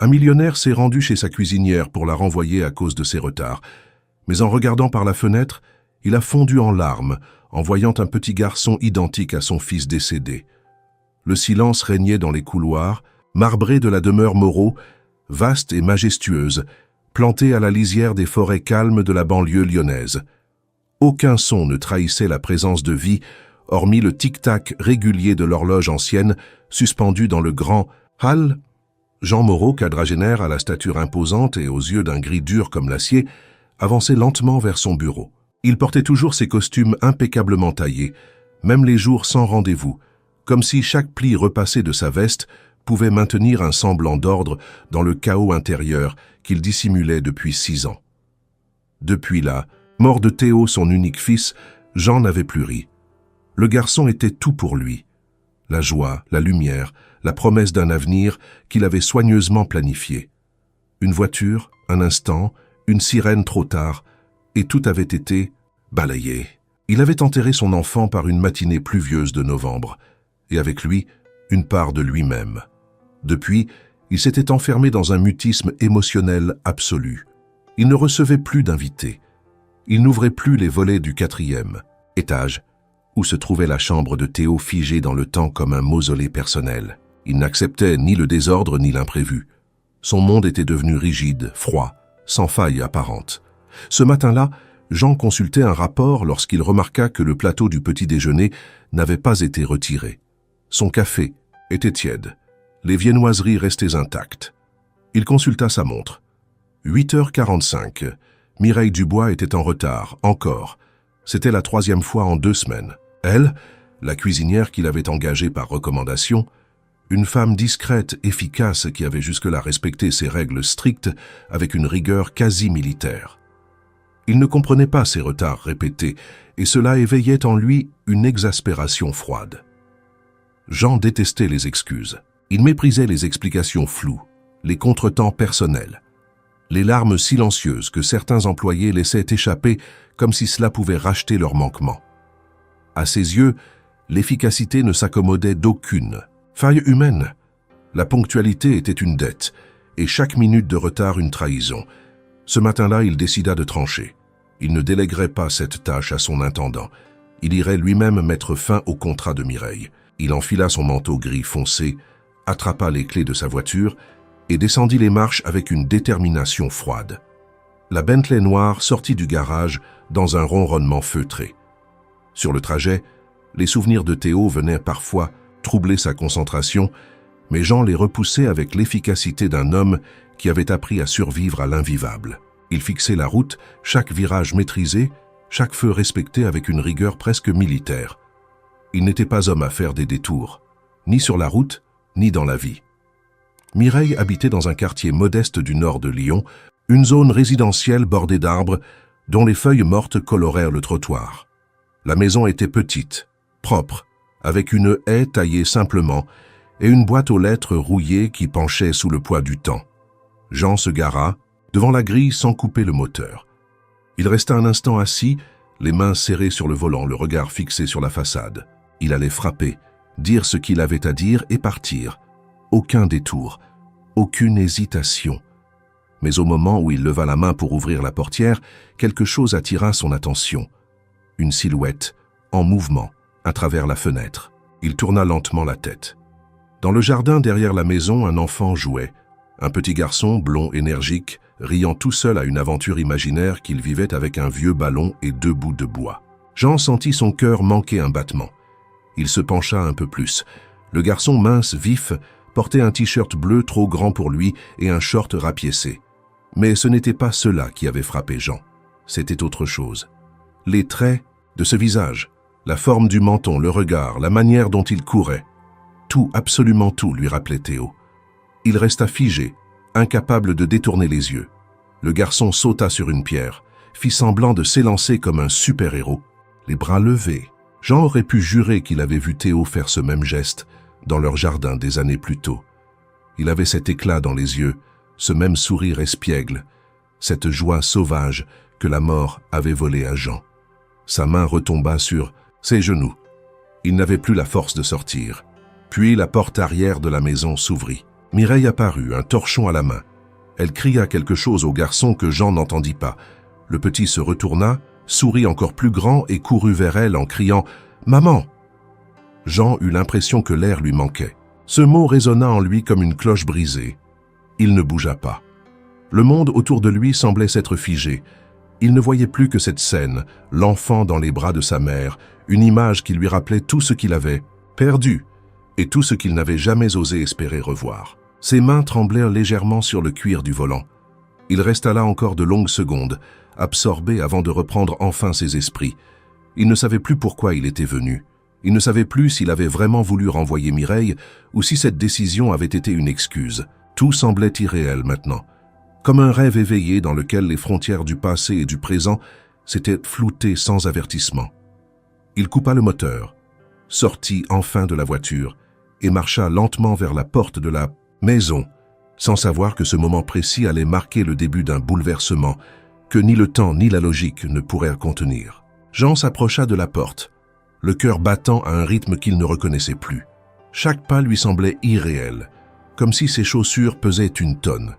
Un millionnaire s'est rendu chez sa cuisinière pour la renvoyer à cause de ses retards. Mais en regardant par la fenêtre, il a fondu en larmes en voyant un petit garçon identique à son fils décédé. Le silence régnait dans les couloirs, marbrés de la demeure Moreau, vaste et majestueuse, plantée à la lisière des forêts calmes de la banlieue lyonnaise. Aucun son ne trahissait la présence de vie, hormis le tic-tac régulier de l'horloge ancienne, suspendue dans le grand hall. Jean Moreau, quadragénaire à la stature imposante et aux yeux d'un gris dur comme l'acier, avançait lentement vers son bureau. Il portait toujours ses costumes impeccablement taillés, même les jours sans rendez-vous, comme si chaque pli repassé de sa veste pouvait maintenir un semblant d'ordre dans le chaos intérieur qu'il dissimulait depuis 6 ans. Depuis là, mort de Théo, son unique fils, Jean n'avait plus ri. Le garçon était tout pour lui. La joie, la lumière, la promesse d'un avenir qu'il avait soigneusement planifié. Une voiture, un instant, une sirène trop tard, et tout avait été balayé. Il avait enterré son enfant par une matinée pluvieuse de novembre, et avec lui, une part de lui-même. Depuis, il s'était enfermé dans un mutisme émotionnel absolu. Il ne recevait plus d'invités. Il n'ouvrait plus les volets du 4e étage, où se trouvait la chambre de Théo figée dans le temps comme un mausolée personnel. Il n'acceptait ni le désordre ni l'imprévu. Son monde était devenu rigide, froid, sans faille apparente. Ce matin-là, Jean consultait un rapport lorsqu'il remarqua que le plateau du petit déjeuner n'avait pas été retiré. Son café était tiède, les viennoiseries restées intactes. Il consulta sa montre. 8h45. Mireille Dubois était en retard, encore. C'était la 3e fois en 2 semaines. Elle, la cuisinière qu'il avait engagée par recommandation, une femme discrète, efficace qui avait jusque-là respecté ses règles strictes avec une rigueur quasi militaire. Il ne comprenait pas ces retards répétés, et cela éveillait en lui une exaspération froide. Jean détestait les excuses. Il méprisait les explications floues, les contretemps personnels, les larmes silencieuses que certains employés laissaient échapper comme si cela pouvait racheter leurs manquements. À ses yeux, l'efficacité ne s'accommodait d'aucune faille humaine. La ponctualité était une dette, et chaque minute de retard une trahison. Ce matin-là, il décida de trancher. Il ne délèguerait pas cette tâche à son intendant. Il irait lui-même mettre fin au contrat de Mireille. Il enfila son manteau gris foncé, attrapa les clés de sa voiture et descendit les marches avec une détermination froide. La Bentley noire sortit du garage dans un ronronnement feutré. Sur le trajet, les souvenirs de Théo venaient parfois troubler sa concentration, mais Jean les repoussait avec l'efficacité d'un homme qui avait appris à survivre à l'invivable. Il fixait la route, chaque virage maîtrisé, chaque feu respecté avec une rigueur presque militaire. Il n'était pas homme à faire des détours, ni sur la route, ni dans la vie. Mireille habitait dans un quartier modeste du nord de Lyon, une zone résidentielle bordée d'arbres dont les feuilles mortes colorèrent le trottoir. La maison était petite, propre, avec une haie taillée simplement et une boîte aux lettres rouillée qui penchait sous le poids du temps. Jean se gara devant la grille sans couper le moteur. Il resta un instant assis, les mains serrées sur le volant, le regard fixé sur la façade. Il allait frapper, dire ce qu'il avait à dire et partir. Aucun détour, aucune hésitation. Mais au moment où il leva la main pour ouvrir la portière, quelque chose attira son attention. Une silhouette, en mouvement, à travers la fenêtre. Il tourna lentement la tête. Dans le jardin derrière la maison, un enfant jouait. Un petit garçon, blond, énergique, riant tout seul à une aventure imaginaire qu'il vivait avec un vieux ballon et 2 bouts de bois. Jean sentit son cœur manquer un battement. Il se pencha un peu plus. Le garçon mince, vif, portait un t-shirt bleu trop grand pour lui et un short rapiécé. Mais ce n'était pas cela qui avait frappé Jean. C'était autre chose. Les traits de ce visage, la forme du menton, le regard, la manière dont il courait. Tout, absolument tout, lui rappelait Théo. Il resta figé, incapable de détourner les yeux. Le garçon sauta sur une pierre, fit semblant de s'élancer comme un super-héros, les bras levés. Jean aurait pu jurer qu'il avait vu Théo faire ce même geste dans leur jardin des années plus tôt. Il avait cet éclat dans les yeux, ce même sourire espiègle, cette joie sauvage que la mort avait volée à Jean. Sa main retomba sur ses genoux. Il n'avait plus la force de sortir. Puis la porte arrière de la maison s'ouvrit. Mireille apparut, un torchon à la main. Elle cria quelque chose au garçon que Jean n'entendit pas. Le petit se retourna, sourit encore plus grand et courut vers elle en criant « Maman !» Jean eut l'impression que l'air lui manquait. Ce mot résonna en lui comme une cloche brisée. Il ne bougea pas. Le monde autour de lui semblait s'être figé. Il ne voyait plus que cette scène, l'enfant dans les bras de sa mère, une image qui lui rappelait tout ce qu'il avait perdu et tout ce qu'il n'avait jamais osé espérer revoir. Ses mains tremblèrent légèrement sur le cuir du volant. Il resta là encore de longues secondes, absorbé avant de reprendre enfin ses esprits. Il ne savait plus pourquoi il était venu. Il ne savait plus s'il avait vraiment voulu renvoyer Mireille ou si cette décision avait été une excuse. Tout semblait irréel maintenant, comme un rêve éveillé dans lequel les frontières du passé et du présent s'étaient floutées sans avertissement. Il coupa le moteur, sortit enfin de la voiture et marcha lentement vers la porte de la maison, sans savoir que ce moment précis allait marquer le début d'un bouleversement que ni le temps ni la logique ne pourraient contenir. Jean s'approcha de la porte, le cœur battant à un rythme qu'il ne reconnaissait plus. Chaque pas lui semblait irréel, comme si ses chaussures pesaient une tonne.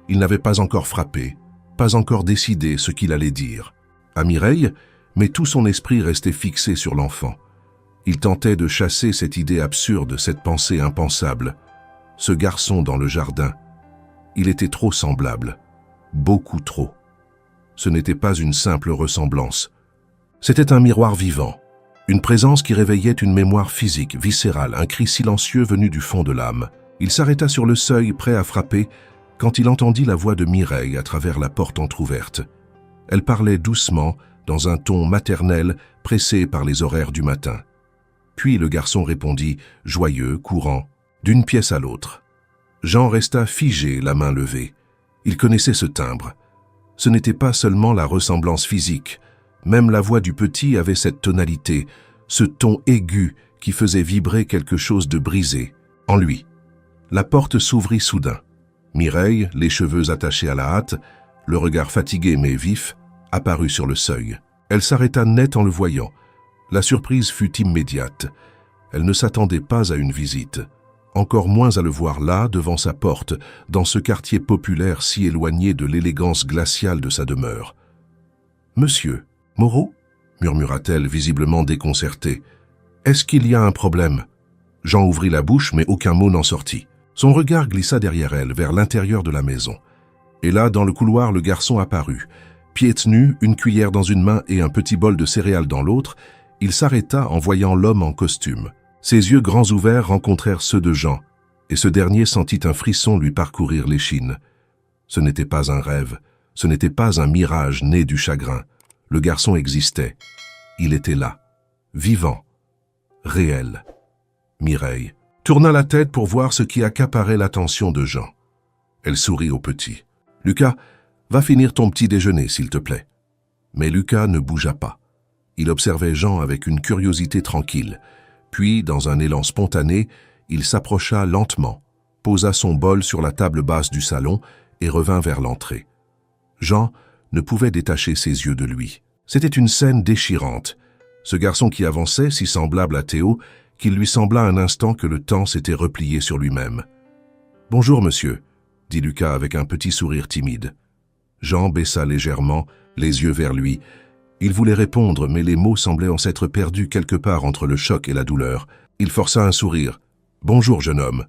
Il n'avait pas encore frappé, pas encore décidé ce qu'il allait dire à Mireille, mais tout son esprit restait fixé sur l'enfant. Il tentait de chasser cette idée absurde, cette pensée impensable. Ce garçon dans le jardin, il était trop semblable, beaucoup trop. Ce n'était pas une simple ressemblance. C'était un miroir vivant, une présence qui réveillait une mémoire physique, viscérale, un cri silencieux venu du fond de l'âme. Il s'arrêta sur le seuil, prêt à frapper, quand il entendit la voix de Mireille à travers la porte entr'ouverte. Elle parlait doucement, dans un ton maternel, pressé par les horaires du matin. Puis le garçon répondit, joyeux, courant, d'une pièce à l'autre. Jean resta figé, la main levée. Il connaissait ce timbre. Ce n'était pas seulement la ressemblance physique. Même la voix du petit avait cette tonalité, ce ton aigu qui faisait vibrer quelque chose de brisé, en lui. La porte s'ouvrit soudain. Mireille, les cheveux attachés à la hâte, le regard fatigué mais vif, apparut sur le seuil. Elle s'arrêta net en le voyant. La surprise fut immédiate. Elle ne s'attendait pas à une visite, encore moins à le voir là, devant sa porte, dans ce quartier populaire si éloigné de l'élégance glaciale de sa demeure. « Monsieur, Moreau ?» murmura-t-elle, visiblement déconcertée. « Est-ce qu'il y a un problème ?» Jean ouvrit la bouche, mais aucun mot n'en sortit. Son regard glissa derrière elle, vers l'intérieur de la maison. Et là, dans le couloir, le garçon apparut. Pieds nus, une cuillère dans une main et un petit bol de céréales dans l'autre, il s'arrêta en voyant l'homme en costume. Ses yeux grands ouverts rencontrèrent ceux de Jean, et ce dernier sentit un frisson lui parcourir l'échine. Ce n'était pas un rêve, ce n'était pas un mirage né du chagrin. Le garçon existait. Il était là, vivant, réel. Mireille tourna la tête pour voir ce qui accaparait l'attention de Jean. Elle sourit au petit. « Lucas, va finir ton petit déjeuner, s'il te plaît. » Mais Lucas ne bougea pas. Il observait Jean avec une curiosité tranquille. Puis, dans un élan spontané, il s'approcha lentement, posa son bol sur la table basse du salon et revint vers l'entrée. Jean ne pouvait détacher ses yeux de lui. C'était une scène déchirante. Ce garçon qui avançait, si semblable à Théo, qu'il lui sembla un instant que le temps s'était replié sur lui-même. « Bonjour, monsieur », dit Lucas avec un petit sourire timide. Jean baissa légèrement, les yeux vers lui. Il voulait répondre, mais les mots semblaient en s'être perdus quelque part entre le choc et la douleur. Il força un sourire. « Bonjour, jeune homme. »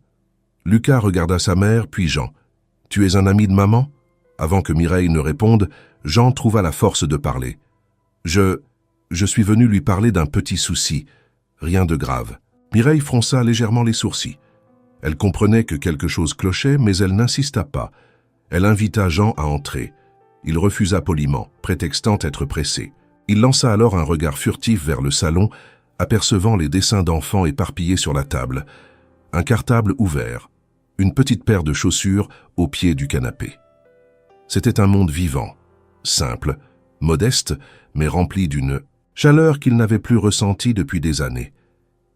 Lucas regarda sa mère, puis Jean. « Tu es un ami de maman ?» Avant que Mireille ne réponde, Jean trouva la force de parler. « Je suis venu lui parler d'un petit souci. Rien de grave. » Mireille fronça légèrement les sourcils. Elle comprenait que quelque chose clochait, mais elle n'insista pas. Elle invita Jean à entrer. Il refusa poliment, prétextant être pressé. Il lança alors un regard furtif vers le salon, apercevant les dessins d'enfants éparpillés sur la table, un cartable ouvert, une petite paire de chaussures au pied du canapé. C'était un monde vivant, simple, modeste, mais rempli d'une chaleur qu'il n'avait plus ressentie depuis des années.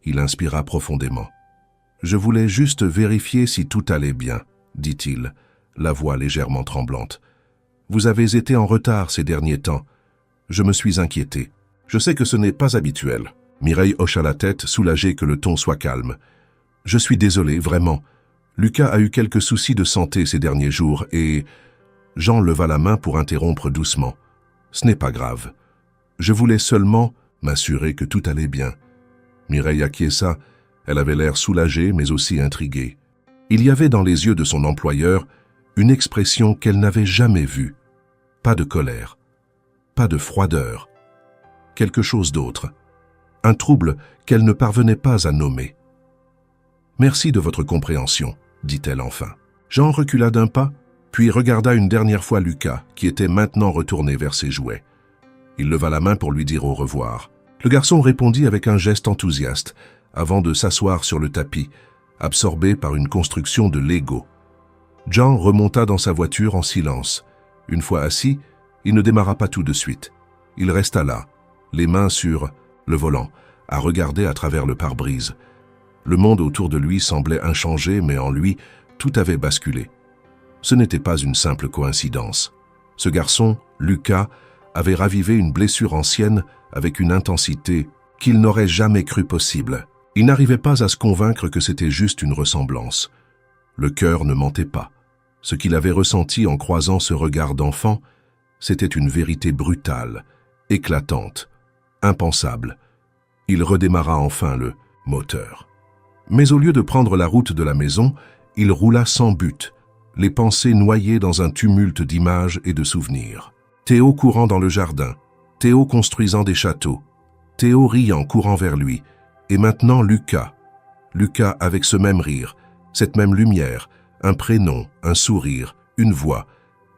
Il inspira profondément. « Je voulais juste vérifier si tout allait bien, » dit-il, la voix légèrement tremblante. « Vous avez été en retard ces derniers temps. Je me suis inquiété. Je sais que ce n'est pas habituel. » Mireille hocha la tête, soulagée que le ton soit calme. « Je suis désolé, vraiment. Lucas a eu quelques soucis de santé ces derniers jours et... Jean leva la main pour interrompre doucement. Ce n'est pas grave. Je voulais seulement m'assurer que tout allait bien. Mireille acquiesça. Elle avait l'air soulagée mais aussi intriguée. Il y avait dans les yeux de son employeur une expression qu'elle n'avait jamais vue. Pas de colère, pas de froideur. Quelque chose d'autre. Un trouble qu'elle ne parvenait pas à nommer. « Merci de votre compréhension », dit-elle enfin. Jean recula d'un pas, puis regarda une dernière fois Lucas, qui était maintenant retourné vers ses jouets. Il leva la main pour lui dire au revoir. Le garçon répondit avec un geste enthousiaste, avant de s'asseoir sur le tapis, absorbé par une construction de Lego. Jean remonta dans sa voiture en silence. Une fois assis, il ne démarra pas tout de suite. Il resta là, les mains sur le volant, à regarder à travers le pare-brise. Le monde autour de lui semblait inchangé, mais en lui, tout avait basculé. Ce n'était pas une simple coïncidence. Ce garçon, Lucas, avait ravivé une blessure ancienne avec une intensité qu'il n'aurait jamais cru possible. Il n'arrivait pas à se convaincre que c'était juste une ressemblance. Le cœur ne mentait pas. Ce qu'il avait ressenti en croisant ce regard d'enfant, c'était une vérité brutale, éclatante, impensable. Il redémarra enfin le moteur. Mais au lieu de prendre la route de la maison, il roula sans but, les pensées noyées dans un tumulte d'images et de souvenirs. Théo courant dans le jardin, Théo construisant des châteaux, Théo riant courant vers lui, et maintenant Lucas. Lucas avec ce même rire, cette même lumière, un prénom, un sourire, une voix,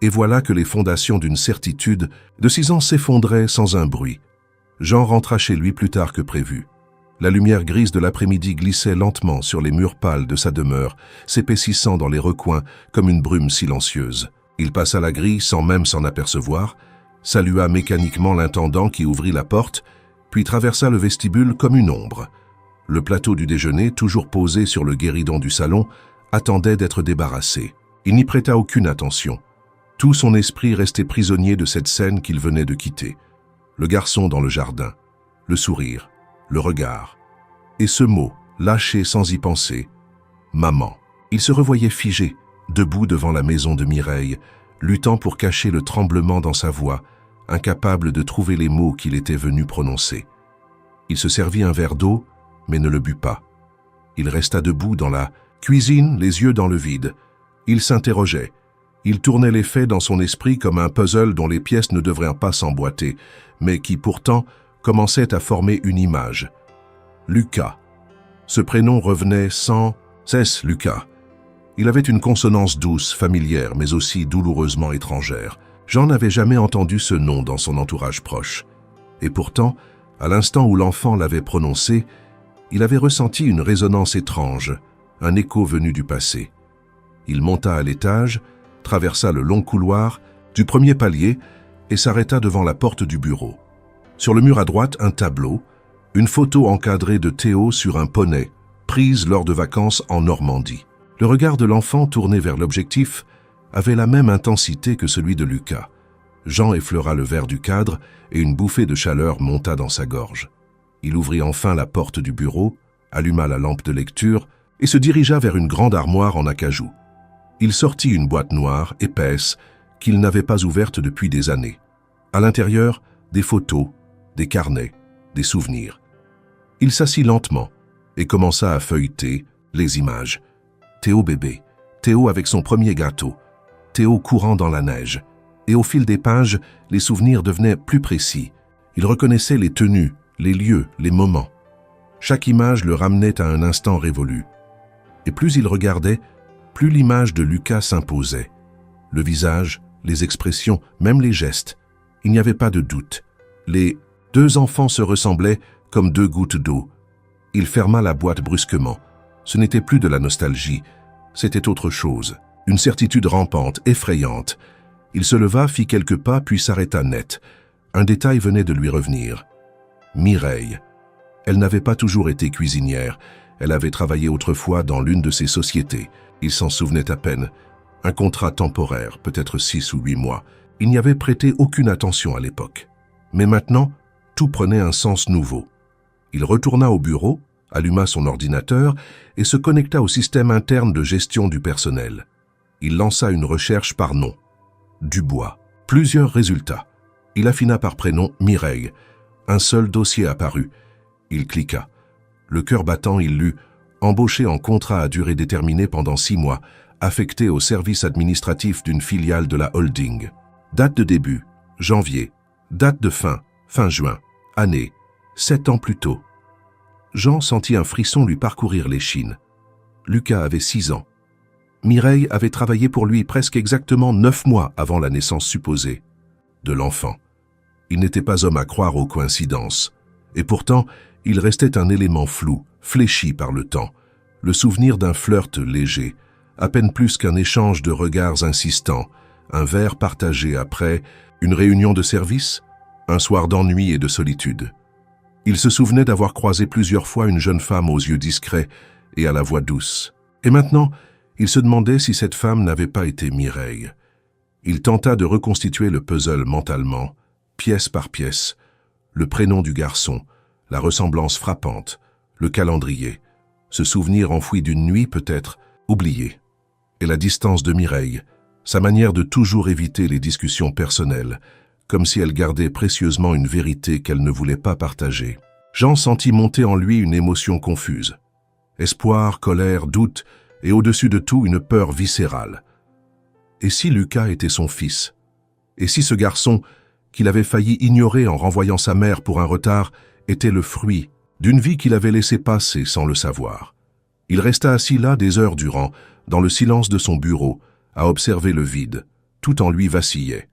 et voilà que les fondations d'une certitude de 6 ans s'effondraient sans un bruit. Jean rentra chez lui plus tard que prévu. La lumière grise de l'après-midi glissait lentement sur les murs pâles de sa demeure, s'épaississant dans les recoins comme une brume silencieuse. Il passa la grille sans même s'en apercevoir, salua mécaniquement l'intendant qui ouvrit la porte, puis traversa le vestibule comme une ombre. Le plateau du déjeuner, toujours posé sur le guéridon du salon, attendait d'être débarrassé. Il n'y prêta aucune attention. Tout son esprit restait prisonnier de cette scène qu'il venait de quitter. Le garçon dans le jardin, le sourire, le regard, et ce mot, lâché sans y penser, « maman ». Il se revoyait figé, debout devant la maison de Mireille, luttant pour cacher le tremblement dans sa voix, incapable de trouver les mots qu'il était venu prononcer. Il se servit un verre d'eau, mais ne le but pas. Il resta debout dans la cuisine, les yeux dans le vide. Il s'interrogeait. Il tournait les faits dans son esprit comme un puzzle dont les pièces ne devraient pas s'emboîter, mais qui pourtant commençait à former une image. Lucas. Ce prénom revenait sans cesse, Lucas. Il avait une consonance douce, familière, mais aussi douloureusement étrangère. Jean n'avait jamais entendu ce nom dans son entourage proche. Et pourtant, à l'instant où l'enfant l'avait prononcé, il avait ressenti une résonance étrange, un écho venu du passé. Il monta à l'étage, traversa le long couloir, du premier palier, et s'arrêta devant la porte du bureau. Sur le mur à droite, un tableau, une photo encadrée de Théo sur un poney, prise lors de vacances en Normandie. Le regard de l'enfant tourné vers l'objectif avait la même intensité que celui de Lucas. Jean effleura le verre du cadre et une bouffée de chaleur monta dans sa gorge. Il ouvrit enfin la porte du bureau, alluma la lampe de lecture et se dirigea vers une grande armoire en acajou. Il sortit une boîte noire, épaisse, qu'il n'avait pas ouverte depuis des années. À l'intérieur, des photos, des carnets, des souvenirs. Il s'assit lentement et commença à feuilleter les images. Théo bébé, Théo avec son premier gâteau, Théo courant dans la neige. Et au fil des pages, les souvenirs devenaient plus précis. Il reconnaissait les tenues, les lieux, les moments. Chaque image le ramenait à un instant révolu. Et plus il regardait, plus l'image de Lucas s'imposait. Le visage, les expressions, même les gestes. Il n'y avait pas de doute. Les 2 enfants se ressemblaient comme 2 gouttes d'eau. Il ferma la boîte brusquement. Ce n'était plus de la nostalgie, c'était autre chose. Une certitude rampante, effrayante. Il se leva, fit quelques pas, puis s'arrêta net. Un détail venait de lui revenir. Mireille. Elle n'avait pas toujours été cuisinière. Elle avait travaillé autrefois dans l'une de ces sociétés. Il s'en souvenait à peine. Un contrat temporaire, peut-être 6 ou 8 mois. Il n'y avait prêté aucune attention à l'époque. Mais maintenant, tout prenait un sens nouveau. Il retourna au bureau, alluma son ordinateur et se connecta au système interne de gestion du personnel. Il lança une recherche par nom. Dubois. Plusieurs résultats. Il affina par prénom Mireille. Un seul dossier apparut. Il cliqua. Le cœur battant, il lut « Embauché en contrat à durée déterminée pendant 6 mois, affecté au service administratif d'une filiale de la holding. Date de début, janvier. Date de fin, fin juin. Année, 7 ans plus tôt. » Jean sentit un frisson lui parcourir l'échine. Lucas avait 6 ans. Mireille avait travaillé pour lui presque exactement 9 mois avant la naissance supposée de l'enfant. Il n'était pas homme à croire aux coïncidences. Et pourtant, il restait un élément flou, fléchi par le temps, le souvenir d'un flirt léger, à peine plus qu'un échange de regards insistants, un verre partagé après, une réunion de service, un soir d'ennui et de solitude. Il se souvenait d'avoir croisé plusieurs fois une jeune femme aux yeux discrets et à la voix douce. Et maintenant, il se demandait si cette femme n'avait pas été Mireille. Il tenta de reconstituer le puzzle mentalement, pièce par pièce, le prénom du garçon, la ressemblance frappante, le calendrier, ce souvenir enfoui d'une nuit peut-être oublié, et la distance de Mireille, sa manière de toujours éviter les discussions personnelles, comme si elle gardait précieusement une vérité qu'elle ne voulait pas partager. Jean sentit monter en lui une émotion confuse. Espoir, colère, doute, et au-dessus de tout une peur viscérale. Et si Lucas était son fils? Et si ce garçon, qu'il avait failli ignorer en renvoyant sa mère pour un retard, était le fruit d'une vie qu'il avait laissé passer sans le savoir? Il resta assis là des heures durant, dans le silence de son bureau, à observer le vide. Tout en lui vacillait.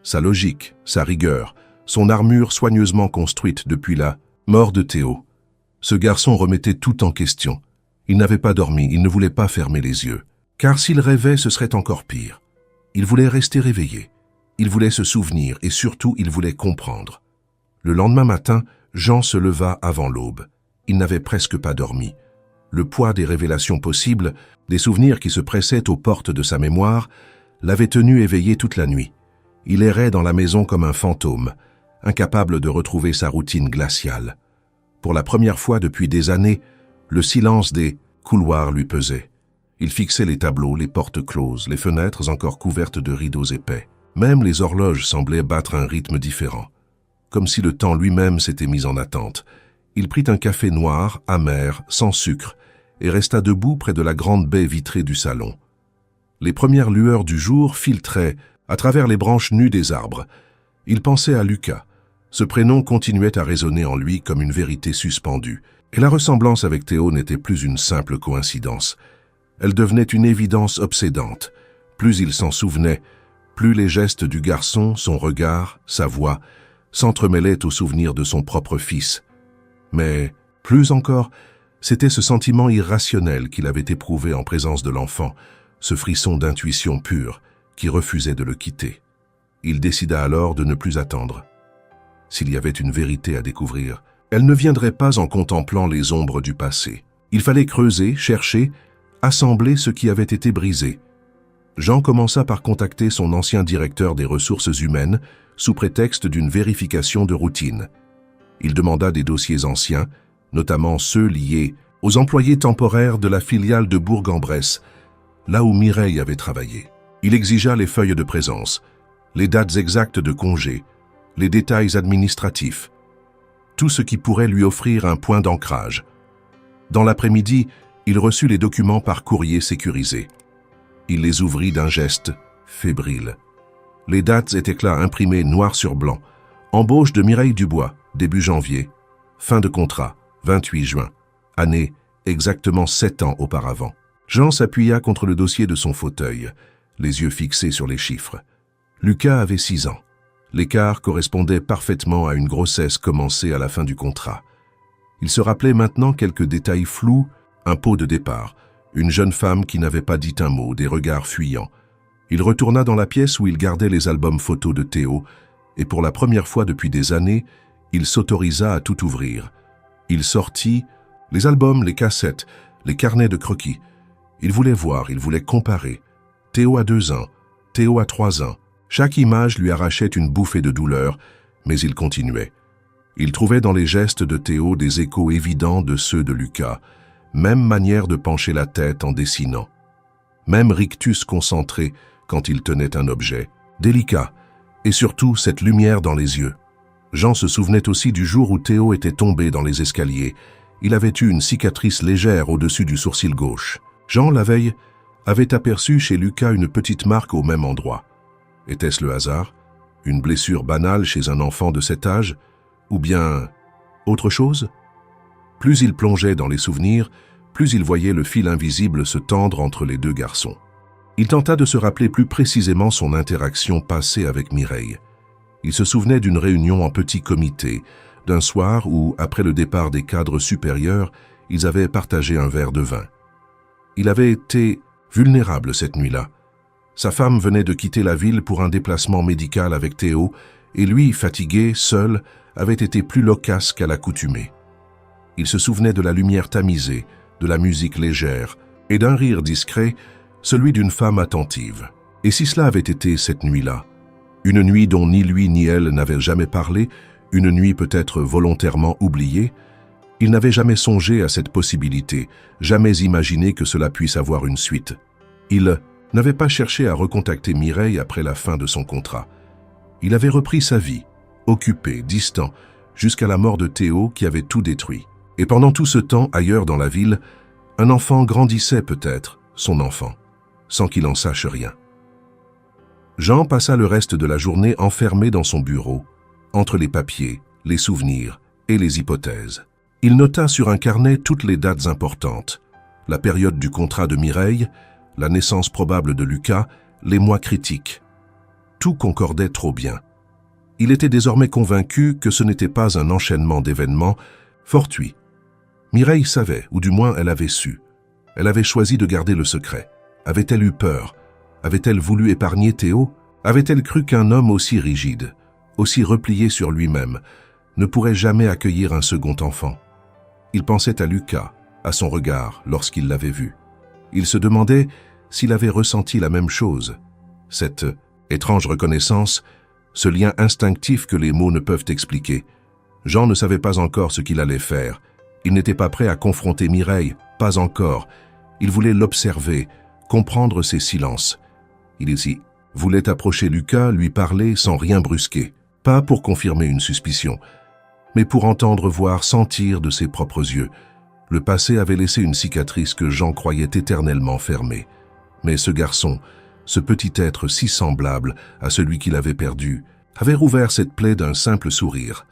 Sa logique, sa rigueur, son armure soigneusement construite depuis la mort de Théo. Ce garçon remettait tout en question. Il n'avait pas dormi, il ne voulait pas fermer les yeux. Car s'il rêvait, ce serait encore pire. Il voulait rester réveillé. Il voulait se souvenir et surtout, il voulait comprendre. Le lendemain matin, Jean se leva avant l'aube. Il n'avait presque pas dormi. Le poids des révélations possibles, des souvenirs qui se pressaient aux portes de sa mémoire, l'avait tenu éveillé toute la nuit. Il errait dans la maison comme un fantôme, incapable de retrouver sa routine glaciale. Pour la première fois depuis des années, le silence des couloirs lui pesait. Il fixait les tableaux, les portes closes, les fenêtres encore couvertes de rideaux épais. Même les horloges semblaient battre un rythme différent, comme si le temps lui-même s'était mis en attente. Il prit un café noir, amer, sans sucre, et resta debout près de la grande baie vitrée du salon. Les premières lueurs du jour filtraient à travers les branches nues des arbres. Il pensait à Lucas. Ce prénom continuait à résonner en lui comme une vérité suspendue. Et la ressemblance avec Théo n'était plus une simple coïncidence. Elle devenait une évidence obsédante. Plus il s'en souvenait, plus les gestes du garçon, son regard, sa voix, s'entremêlaient au souvenir de son propre fils. Mais, plus encore, c'était ce sentiment irrationnel qu'il avait éprouvé en présence de l'enfant, ce frisson d'intuition pure qui refusait de le quitter. Il décida alors de ne plus attendre. S'il y avait une vérité à découvrir, elle ne viendrait pas en contemplant les ombres du passé. Il fallait creuser, chercher, assembler ce qui avait été brisé. Jean commença par contacter son ancien directeur des ressources humaines sous prétexte d'une vérification de routine. Il demanda des dossiers anciens, notamment ceux liés aux employés temporaires de la filiale de Bourg-en-Bresse, là où Mireille avait travaillé. Il exigea les feuilles de présence, les dates exactes de congé, les détails administratifs, tout ce qui pourrait lui offrir un point d'ancrage. Dans l'après-midi, il reçut les documents par courrier sécurisé. Il les ouvrit d'un geste fébrile. Les dates étaient là imprimées noir sur blanc. Embauche de Mireille Dubois, début janvier. Fin de contrat, 28 juin. Année, exactement 7 ans auparavant. Jean s'appuya contre le dossier de son fauteuil, les yeux fixés sur les chiffres. Lucas avait 6 ans. L'écart correspondait parfaitement à une grossesse commencée à la fin du contrat. Il se rappelait maintenant quelques détails flous, un pot de départ, une jeune femme qui n'avait pas dit un mot, des regards fuyants. Il retourna dans la pièce où il gardait les albums photos de Théo, et pour la première fois depuis des années, il s'autorisa à tout ouvrir. Il sortit les albums, les cassettes, les carnets de croquis. Il voulait voir, il voulait comparer. Théo a 2 ans, Théo a 3 ans. Chaque image lui arrachait une bouffée de douleur, mais il continuait. Il trouvait dans les gestes de Théo des échos évidents de ceux de Lucas, même manière de pencher la tête en dessinant, même rictus concentré quand il tenait un objet, délicat, et surtout cette lumière dans les yeux. Jean se souvenait aussi du jour où Théo était tombé dans les escaliers. Il avait eu une cicatrice légère au-dessus du sourcil gauche. Jean, la veille, avait aperçu chez Lucas une petite marque au même endroit. Était-ce le hasard? Une blessure banale chez un enfant de cet âge? Ou bien autre chose? Plus il plongeait dans les souvenirs, plus il voyait le fil invisible se tendre entre les deux garçons. Il tenta de se rappeler plus précisément son interaction passée avec Mireille. Il se souvenait d'une réunion en petit comité, d'un soir où, après le départ des cadres supérieurs, ils avaient partagé un verre de vin. Il avait été vulnérable cette nuit-là. Sa femme venait de quitter la ville pour un déplacement médical avec Théo, et lui, fatigué, seul, avait été plus loquace qu'à l'accoutumée. Il se souvenait de la lumière tamisée, de la musique légère, et d'un rire discret, celui d'une femme attentive. Et si cela avait été cette nuit-là? Une nuit dont ni lui ni elle n'avaient jamais parlé, une nuit peut-être volontairement oubliée? Il n'avait jamais songé à cette possibilité, jamais imaginé que cela puisse avoir une suite. Il n'avait pas cherché à recontacter Mireille après la fin de son contrat. Il avait repris sa vie, occupé, distant, jusqu'à la mort de Théo qui avait tout détruit. Et pendant tout ce temps, ailleurs dans la ville, un enfant grandissait peut-être, son enfant, sans qu'il en sache rien. Jean passa le reste de la journée enfermé dans son bureau, entre les papiers, les souvenirs et les hypothèses. Il nota sur un carnet toutes les dates importantes, la période du contrat de Mireille, la naissance probable de Lucas, les mois critiques. Tout concordait trop bien. Il était désormais convaincu que ce n'était pas un enchaînement d'événements fortuits. Mireille savait, ou du moins elle avait su. Elle avait choisi de garder le secret. Avait-elle eu peur? Avait-elle voulu épargner Théo? Avait-elle cru qu'un homme aussi rigide, aussi replié sur lui-même, ne pourrait jamais accueillir un second enfant? Il pensait à Lucas, à son regard, lorsqu'il l'avait vu. Il se demandait s'il avait ressenti la même chose. Cette étrange reconnaissance, ce lien instinctif que les mots ne peuvent expliquer. Jean ne savait pas encore ce qu'il allait faire. Il n'était pas prêt à confronter Mireille, pas encore. Il voulait l'observer, comprendre ses silences. Il voulait approcher Lucas, lui parler sans rien brusquer, pas pour confirmer une suspicion, mais pour entendre, voir, sentir de ses propres yeux. Le passé avait laissé une cicatrice que Jean croyait éternellement fermée. Mais ce garçon, ce petit être si semblable à celui qu'il avait perdu, avait rouvert cette plaie d'un simple sourire.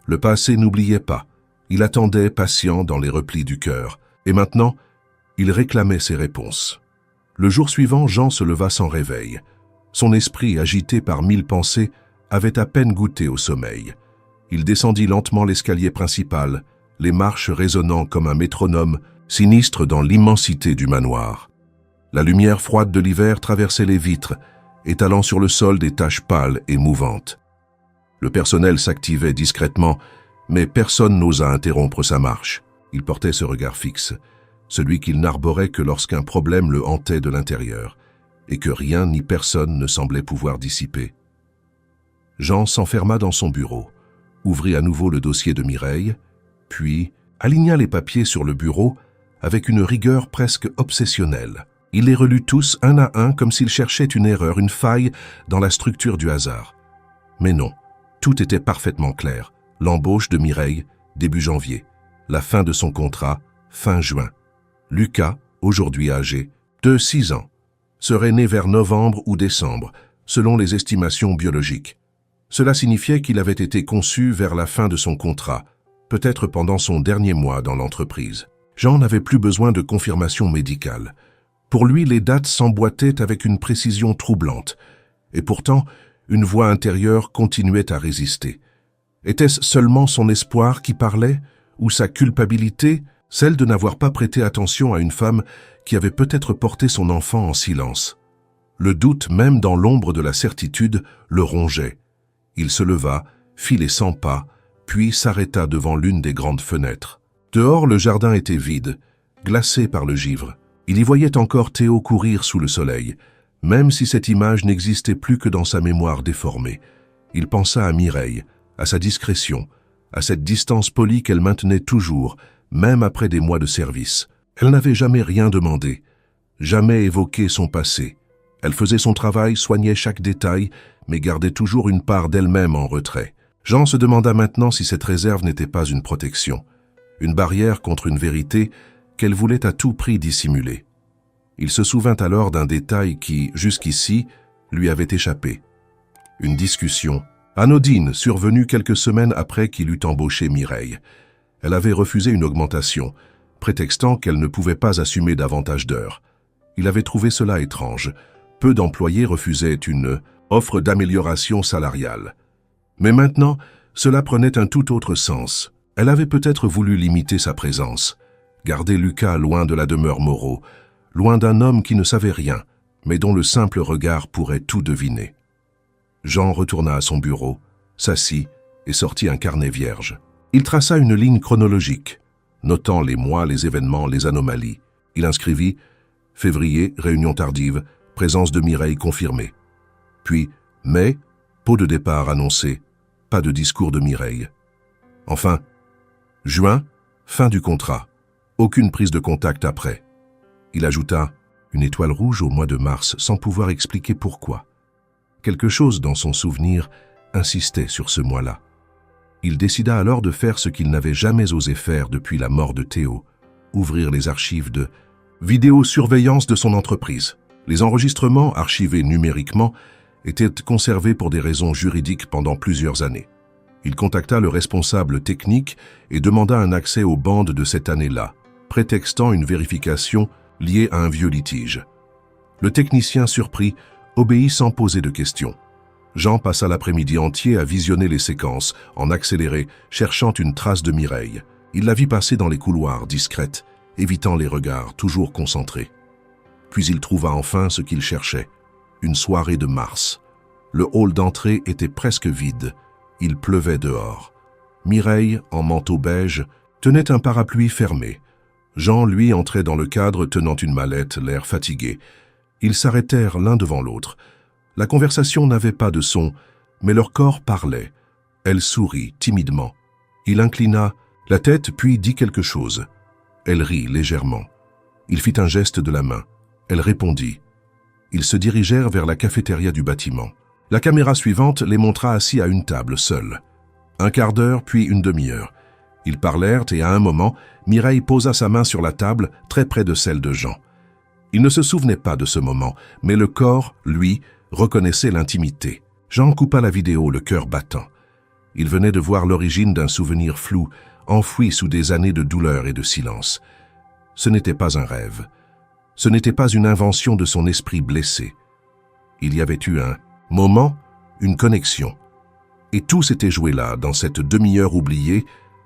Le passé n'oubliait pas. Il attendait, patient, dans les replis du cœur. Et maintenant, il réclamait ses réponses. Le jour suivant, Jean se leva sans réveil. Son esprit, agité par 1000 pensées, avait à peine goûté au sommeil. Il descendit lentement l'escalier principal, les marches résonnant comme un métronome, sinistre dans l'immensité du manoir. La lumière froide de l'hiver traversait les vitres, étalant sur le sol des taches pâles et mouvantes. Le personnel s'activait discrètement, mais personne n'osa interrompre sa marche. Il portait ce regard fixe, celui qu'il n'arborait que lorsqu'un problème le hantait de l'intérieur, et que rien ni personne ne semblait pouvoir dissiper. Jean s'enferma dans son bureau, ouvrit à nouveau le dossier de Mireille, puis aligna les papiers sur le bureau avec une rigueur presque obsessionnelle. Il les relut tous un à un comme s'il cherchait une erreur, une faille dans la structure du hasard. Mais non, tout était parfaitement clair. L'embauche de Mireille, début janvier. La fin de son contrat, fin juin. Lucas, aujourd'hui âgé de 6 ans, serait né vers novembre ou décembre, selon les estimations biologiques. Cela signifiait qu'il avait été conçu vers la fin de son contrat, peut-être pendant son dernier mois dans l'entreprise. Jean n'avait plus besoin de confirmation médicale. Pour lui, les dates s'emboîtaient avec une précision troublante, et pourtant, une voix intérieure continuait à résister. Était-ce seulement son espoir qui parlait, ou sa culpabilité, celle de n'avoir pas prêté attention à une femme qui avait peut-être porté son enfant en silence? Le doute, même dans l'ombre de la certitude, le rongeait. Il se leva, fit les 100 pas, puis s'arrêta devant l'une des grandes fenêtres. Dehors, le jardin était vide, glacé par le givre. Il y voyait encore Théo courir sous le soleil, même si cette image n'existait plus que dans sa mémoire déformée. Il pensa à Mireille, à sa discrétion, à cette distance polie qu'elle maintenait toujours, même après des mois de service. Elle n'avait jamais rien demandé, jamais évoqué son passé. Elle faisait son travail, soignait chaque détail, mais gardait toujours une part d'elle-même en retrait. Jean se demanda maintenant si cette réserve n'était pas une protection, une barrière contre une vérité qu'elle voulait à tout prix dissimuler. Il se souvint alors d'un détail qui, jusqu'ici, lui avait échappé. Une discussion anodine survenue quelques semaines après qu'il eut embauché Mireille. Elle avait refusé une augmentation, prétextant qu'elle ne pouvait pas assumer davantage d'heures. Il avait trouvé cela étrange. Peu d'employés refusaient une offre d'amélioration salariale. Mais maintenant, cela prenait un tout autre sens. Elle avait peut-être voulu limiter sa présence, garder Lucas loin de la demeure Moreau, loin d'un homme qui ne savait rien, mais dont le simple regard pourrait tout deviner. Jean retourna à son bureau, s'assit et sortit un carnet vierge. Il traça une ligne chronologique, notant les mois, les événements, les anomalies. Il inscrivit « Février, réunion tardive, présence de Mireille confirmée ». Puis « Mai, pot de départ annoncé, pas de discours de Mireille ». Enfin, « Juin, fin du contrat, aucune prise de contact après ». Il ajouta « Une étoile rouge au mois de mars sans pouvoir expliquer pourquoi ». Quelque chose dans son souvenir insistait sur ce mois-là. Il décida alors de faire ce qu'il n'avait jamais osé faire depuis la mort de Théo, ouvrir les archives de vidéosurveillance de son entreprise. Les enregistrements, archivés numériquement, étaient conservés pour des raisons juridiques pendant plusieurs années. Il contacta le responsable technique et demanda un accès aux bandes de cette année-là, prétextant une vérification liée à un vieux litige. Le technicien surpris obéit sans poser de questions. Jean passa l'après-midi entier à visionner les séquences, en accéléré, cherchant une trace de Mireille. Il la vit passer dans les couloirs, discrète, évitant les regards, toujours concentrés. Puis il trouva enfin ce qu'il cherchait, une soirée de mars. Le hall d'entrée était presque vide. Il pleuvait dehors. Mireille, en manteau beige, tenait un parapluie fermé. Jean, lui, entrait dans le cadre tenant une mallette, l'air fatigué. Ils s'arrêtèrent l'un devant l'autre. La conversation n'avait pas de son, mais leur corps parlait. Elle sourit timidement. Il inclina la tête puis dit quelque chose. Elle rit légèrement. Il fit un geste de la main. Elle répondit. Ils se dirigèrent vers la cafétéria du bâtiment. La caméra suivante les montra assis à une table, seuls. Un quart d'heure, puis une demi-heure. Ils parlèrent et à un moment, Mireille posa sa main sur la table, très près de celle de Jean. Il ne se souvenait pas de ce moment, mais le corps, lui, reconnaissait l'intimité. Jean coupa la vidéo, le cœur battant. Il venait de voir l'origine d'un souvenir flou, enfoui sous des années de douleur et de silence. Ce n'était pas un rêve. Ce n'était pas une invention de son esprit blessé. Il y avait eu un moment, une connexion. Et tout s'était joué là, dans cette demi-heure oubliée,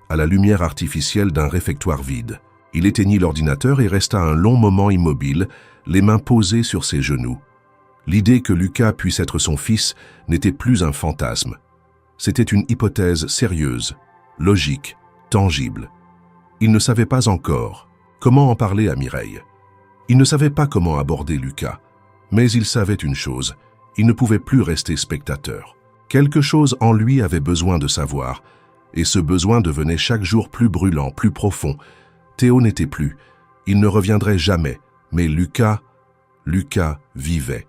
à la lumière artificielle d'un réfectoire vide. Il éteignit l'ordinateur et resta un long moment immobile, les mains posées sur ses genoux. L'idée que Lucas puisse être son fils n'était plus un fantasme. C'était une hypothèse sérieuse, logique, tangible. Il ne savait pas encore comment en parler à Mireille. Il ne savait pas comment aborder Lucas. Mais il savait une chose, il ne pouvait plus rester spectateur. Quelque chose en lui avait besoin de savoir, et ce besoin devenait chaque jour plus brûlant, plus profond. Théo n'était plus, il ne reviendrait jamais, mais Lucas vivait.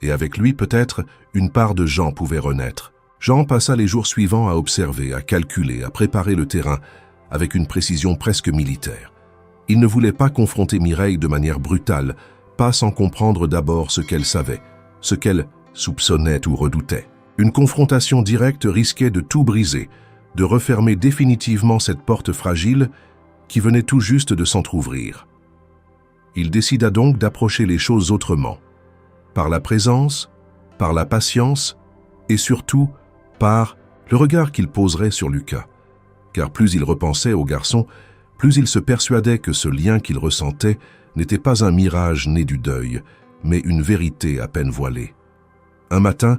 Et avec lui, peut-être, une part de Jean pouvait renaître. Jean passa les jours suivants à observer, à calculer, à préparer le terrain, avec une précision presque militaire. Il ne voulait pas confronter Mireille de manière brutale, pas sans comprendre d'abord ce qu'elle savait, ce qu'elle soupçonnait ou redoutait. Une confrontation directe risquait de tout briser, de refermer définitivement cette porte fragile qui venait tout juste de s'entr'ouvrir. Il décida donc d'approcher les choses autrement, par la présence, par la patience et surtout par le regard qu'il poserait sur Lucas. Car plus il repensait au garçon, plus il se persuadait que ce lien qu'il ressentait n'était pas un mirage né du deuil, mais une vérité à peine voilée. Un matin,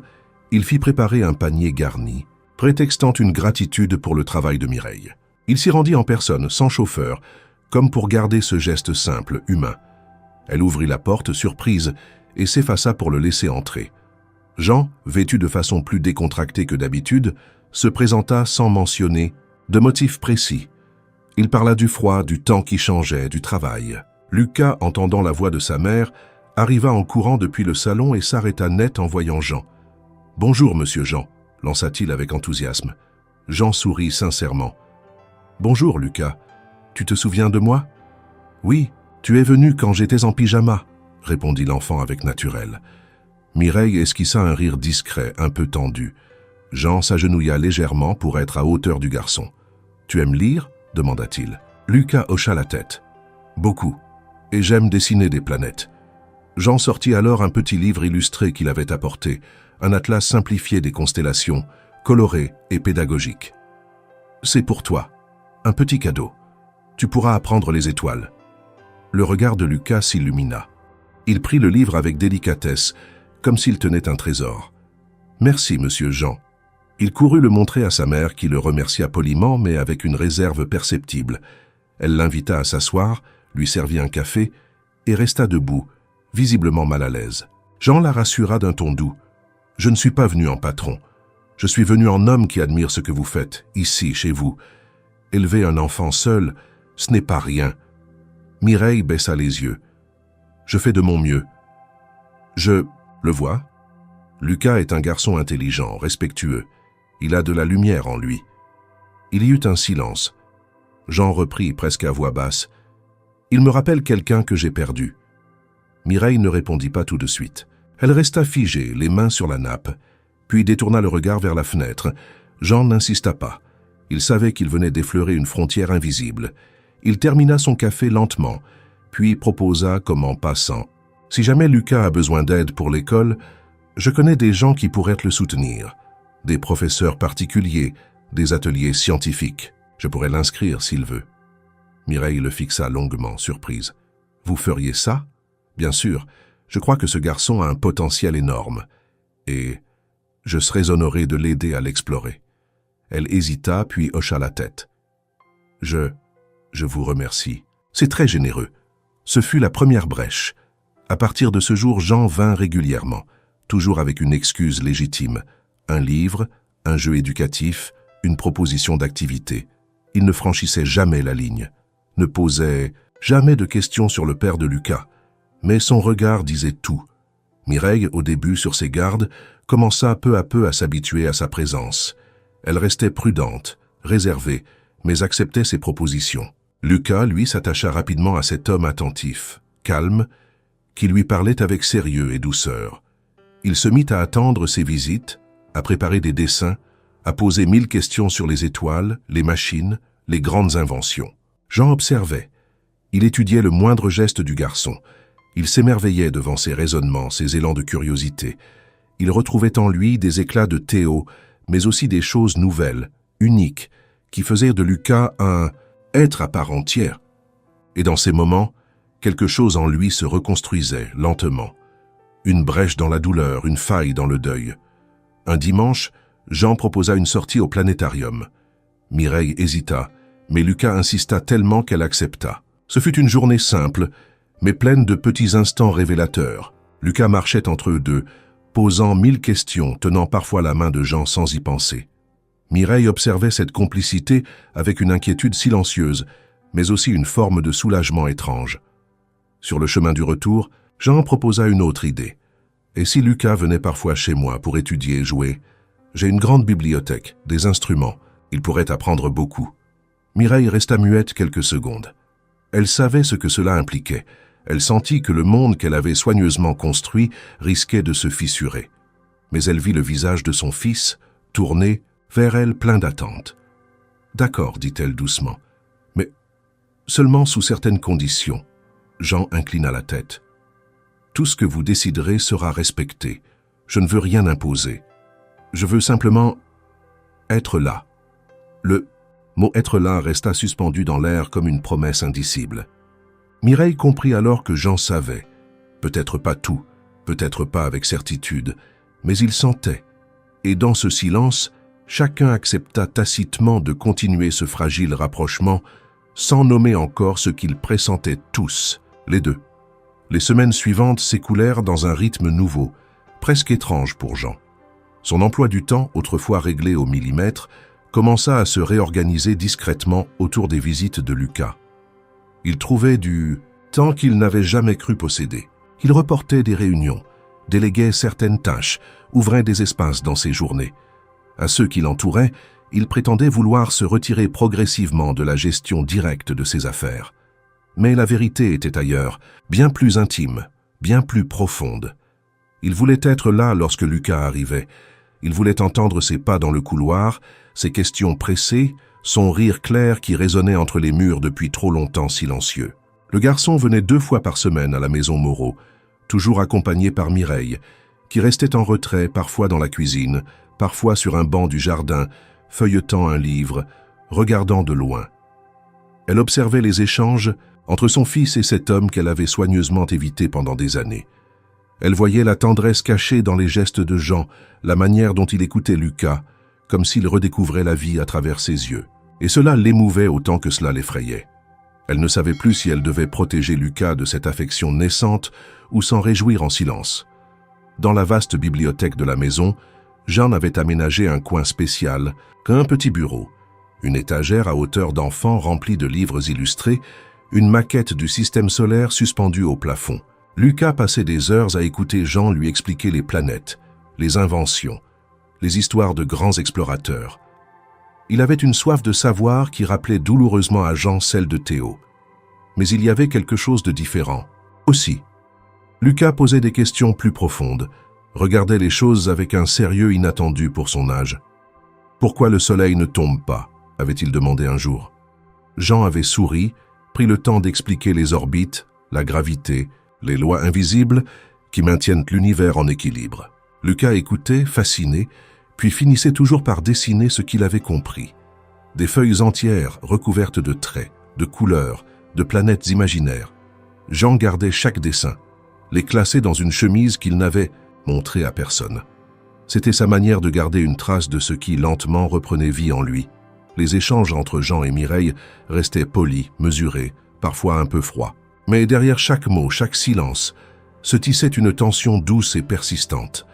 il fit préparer un panier garni, prétextant une gratitude pour le travail de Mireille. Il s'y rendit en personne, sans chauffeur, comme pour garder ce geste simple, humain. Elle ouvrit la porte, surprise, et s'effaça pour le laisser entrer. Jean, vêtu de façon plus décontractée que d'habitude, se présenta sans mentionner de motifs précis. Il parla du froid, du temps qui changeait, du travail. Lucas, entendant la voix de sa mère, arriva en courant depuis le salon et s'arrêta net en voyant Jean. « Bonjour, monsieur Jean », lança-t-il avec enthousiasme. Jean sourit sincèrement. « Bonjour, Lucas. Tu te souviens de moi ?»« Oui, tu es venu quand j'étais en pyjama », répondit l'enfant avec naturel. Mireille esquissa un rire discret, un peu tendu. Jean s'agenouilla légèrement pour être à hauteur du garçon. « Tu aimes lire ?» demanda-t-il. Lucas hocha la tête. « Beaucoup. Et j'aime dessiner des planètes. » Jean sortit alors un petit livre illustré qu'il avait apporté, un atlas simplifié des constellations, coloré et pédagogique. « C'est pour toi. Un petit cadeau. Tu pourras apprendre les étoiles. » Le regard de Lucas s'illumina. Il prit le livre avec délicatesse, comme s'il tenait un trésor. « Merci, monsieur Jean. » Il courut le montrer à sa mère qui le remercia poliment mais avec une réserve perceptible. Elle l'invita à s'asseoir, lui servit un café et resta debout, visiblement mal à l'aise. Jean la rassura d'un ton doux. « Je ne suis pas venu en patron. Je suis venu en homme qui admire ce que vous faites, ici, chez vous. Élever un enfant seul, ce n'est pas rien. » Mireille baissa les yeux. « Je fais de mon mieux. Je le vois. Lucas est un garçon intelligent, respectueux. Il a de la lumière en lui. » Il y eut un silence. Jean reprit presque à voix basse. « Il me rappelle quelqu'un que j'ai perdu. » Mireille ne répondit pas tout de suite. Elle resta figée, les mains sur la nappe, puis détourna le regard vers la fenêtre. Jean n'insista pas. Il savait qu'il venait d'effleurer une frontière invisible. Il termina son café lentement, puis proposa comme en passant. « Si jamais Lucas a besoin d'aide pour l'école, je connais des gens qui pourraient le soutenir. Des professeurs particuliers, des ateliers scientifiques. Je pourrais l'inscrire s'il veut. » Mireille le fixa longuement, surprise. « Vous feriez ça ? Bien sûr, je crois que ce garçon a un potentiel énorme. Et je serais honoré de l'aider à l'explorer. » Elle hésita, puis hocha la tête. « Je vous remercie. C'est très généreux. » Ce fut la première brèche. À partir de ce jour, Jean vint régulièrement, toujours avec une excuse légitime. Un livre, un jeu éducatif, une proposition d'activité. Il ne franchissait jamais la ligne, ne posait jamais de questions sur le père de Lucas. Mais son regard disait tout. Mireille, au début sur ses gardes, commença peu à peu à s'habituer à sa présence. Elle restait prudente, réservée, mais acceptait ses propositions. Lucas, lui, s'attacha rapidement à cet homme attentif, calme, qui lui parlait avec sérieux et douceur. Il se mit à attendre ses visites, à préparer des dessins, à poser 1000 questions sur les étoiles, les machines, les grandes inventions. Jean observait. Il étudiait le moindre geste du garçon. Il s'émerveillait devant ses raisonnements, ses élans de curiosité. Il retrouvait en lui des éclats de Théo, mais aussi des choses nouvelles, uniques, qui faisaient de Lucas un être à part entière. Et dans ces moments, quelque chose en lui se reconstruisait lentement. Une brèche dans la douleur, une faille dans le deuil. Un dimanche, Jean proposa une sortie au planétarium. Mireille hésita, mais Lucas insista tellement qu'elle accepta. Ce fut une journée simple, mais pleine de petits instants révélateurs. Lucas marchait entre eux deux, posant 1000 questions, tenant parfois la main de Jean sans y penser. Mireille observait cette complicité avec une inquiétude silencieuse, mais aussi une forme de soulagement étrange. Sur le chemin du retour, Jean proposa une autre idée. « Et si Lucas venait parfois chez moi pour étudier et jouer? J'ai une grande bibliothèque, des instruments. Il pourrait apprendre beaucoup. » Mireille resta muette quelques secondes. Elle savait ce que cela impliquait. Elle sentit que le monde qu'elle avait soigneusement construit risquait de se fissurer. Mais elle vit le visage de son fils, tourné vers elle plein d'attente. « D'accord, dit-elle doucement, mais seulement sous certaines conditions. » Jean inclina la tête. « Tout ce que vous déciderez sera respecté. Je ne veux rien imposer. Je veux simplement être là. » Le mot « être là » resta suspendu dans l'air comme une promesse indicible. Mireille comprit alors que Jean savait, peut-être pas tout, peut-être pas avec certitude, mais il sentait, et dans ce silence, chacun accepta tacitement de continuer ce fragile rapprochement sans nommer encore ce qu'ils pressentaient tous, les deux. Les semaines suivantes s'écoulèrent dans un rythme nouveau, presque étrange pour Jean. Son emploi du temps, autrefois réglé au millimètre, commença à se réorganiser discrètement autour des visites de Lucas. Il trouvait du temps qu'il n'avait jamais cru posséder. Il reportait des réunions, déléguait certaines tâches, ouvrait des espaces dans ses journées. À ceux qui l'entouraient, il prétendait vouloir se retirer progressivement de la gestion directe de ses affaires. Mais la vérité était ailleurs, bien plus intime, bien plus profonde. Il voulait être là lorsque Lucas arrivait. Il voulait entendre ses pas dans le couloir, ses questions pressées, son rire clair qui résonnait entre les murs depuis trop longtemps silencieux. Le garçon venait 2 fois par semaine à la maison Moreau, toujours accompagné par Mireille, qui restait en retrait parfois dans la cuisine, parfois sur un banc du jardin, feuilletant un livre, regardant de loin. Elle observait les échanges entre son fils et cet homme qu'elle avait soigneusement évité pendant des années. Elle voyait la tendresse cachée dans les gestes de Jean, la manière dont il écoutait Lucas, comme s'il redécouvrait la vie à travers ses yeux. Et cela l'émouvait autant que cela l'effrayait. Elle ne savait plus si elle devait protéger Lucas de cette affection naissante ou s'en réjouir en silence. Dans la vaste bibliothèque de la maison, Jean avait aménagé un coin spécial, un petit bureau, une étagère à hauteur d'enfant remplie de livres illustrés, une maquette du système solaire suspendue au plafond. Lucas passait des heures à écouter Jean lui expliquer les planètes, les inventions, les histoires de grands explorateurs. Il avait une soif de savoir qui rappelait douloureusement à Jean celle de Théo. Mais il y avait quelque chose de différent. Aussi, Lucas posait des questions plus profondes, regardait les choses avec un sérieux inattendu pour son âge. « Pourquoi le soleil ne tombe pas ?» avait-il demandé un jour. Jean avait souri, pris le temps d'expliquer les orbites, la gravité, les lois invisibles qui maintiennent l'univers en équilibre. Lucas écoutait, fasciné, puis finissait toujours par dessiner ce qu'il avait compris. Des feuilles entières recouvertes de traits, de couleurs, de planètes imaginaires. Jean gardait chaque dessin, les classait dans une chemise qu'il n'avait montrée à personne. C'était sa manière de garder une trace de ce qui lentement reprenait vie en lui. Les échanges entre Jean et Mireille restaient polis, mesurés, parfois un peu froids. Mais derrière chaque mot, chaque silence, se tissait une tension douce et persistante.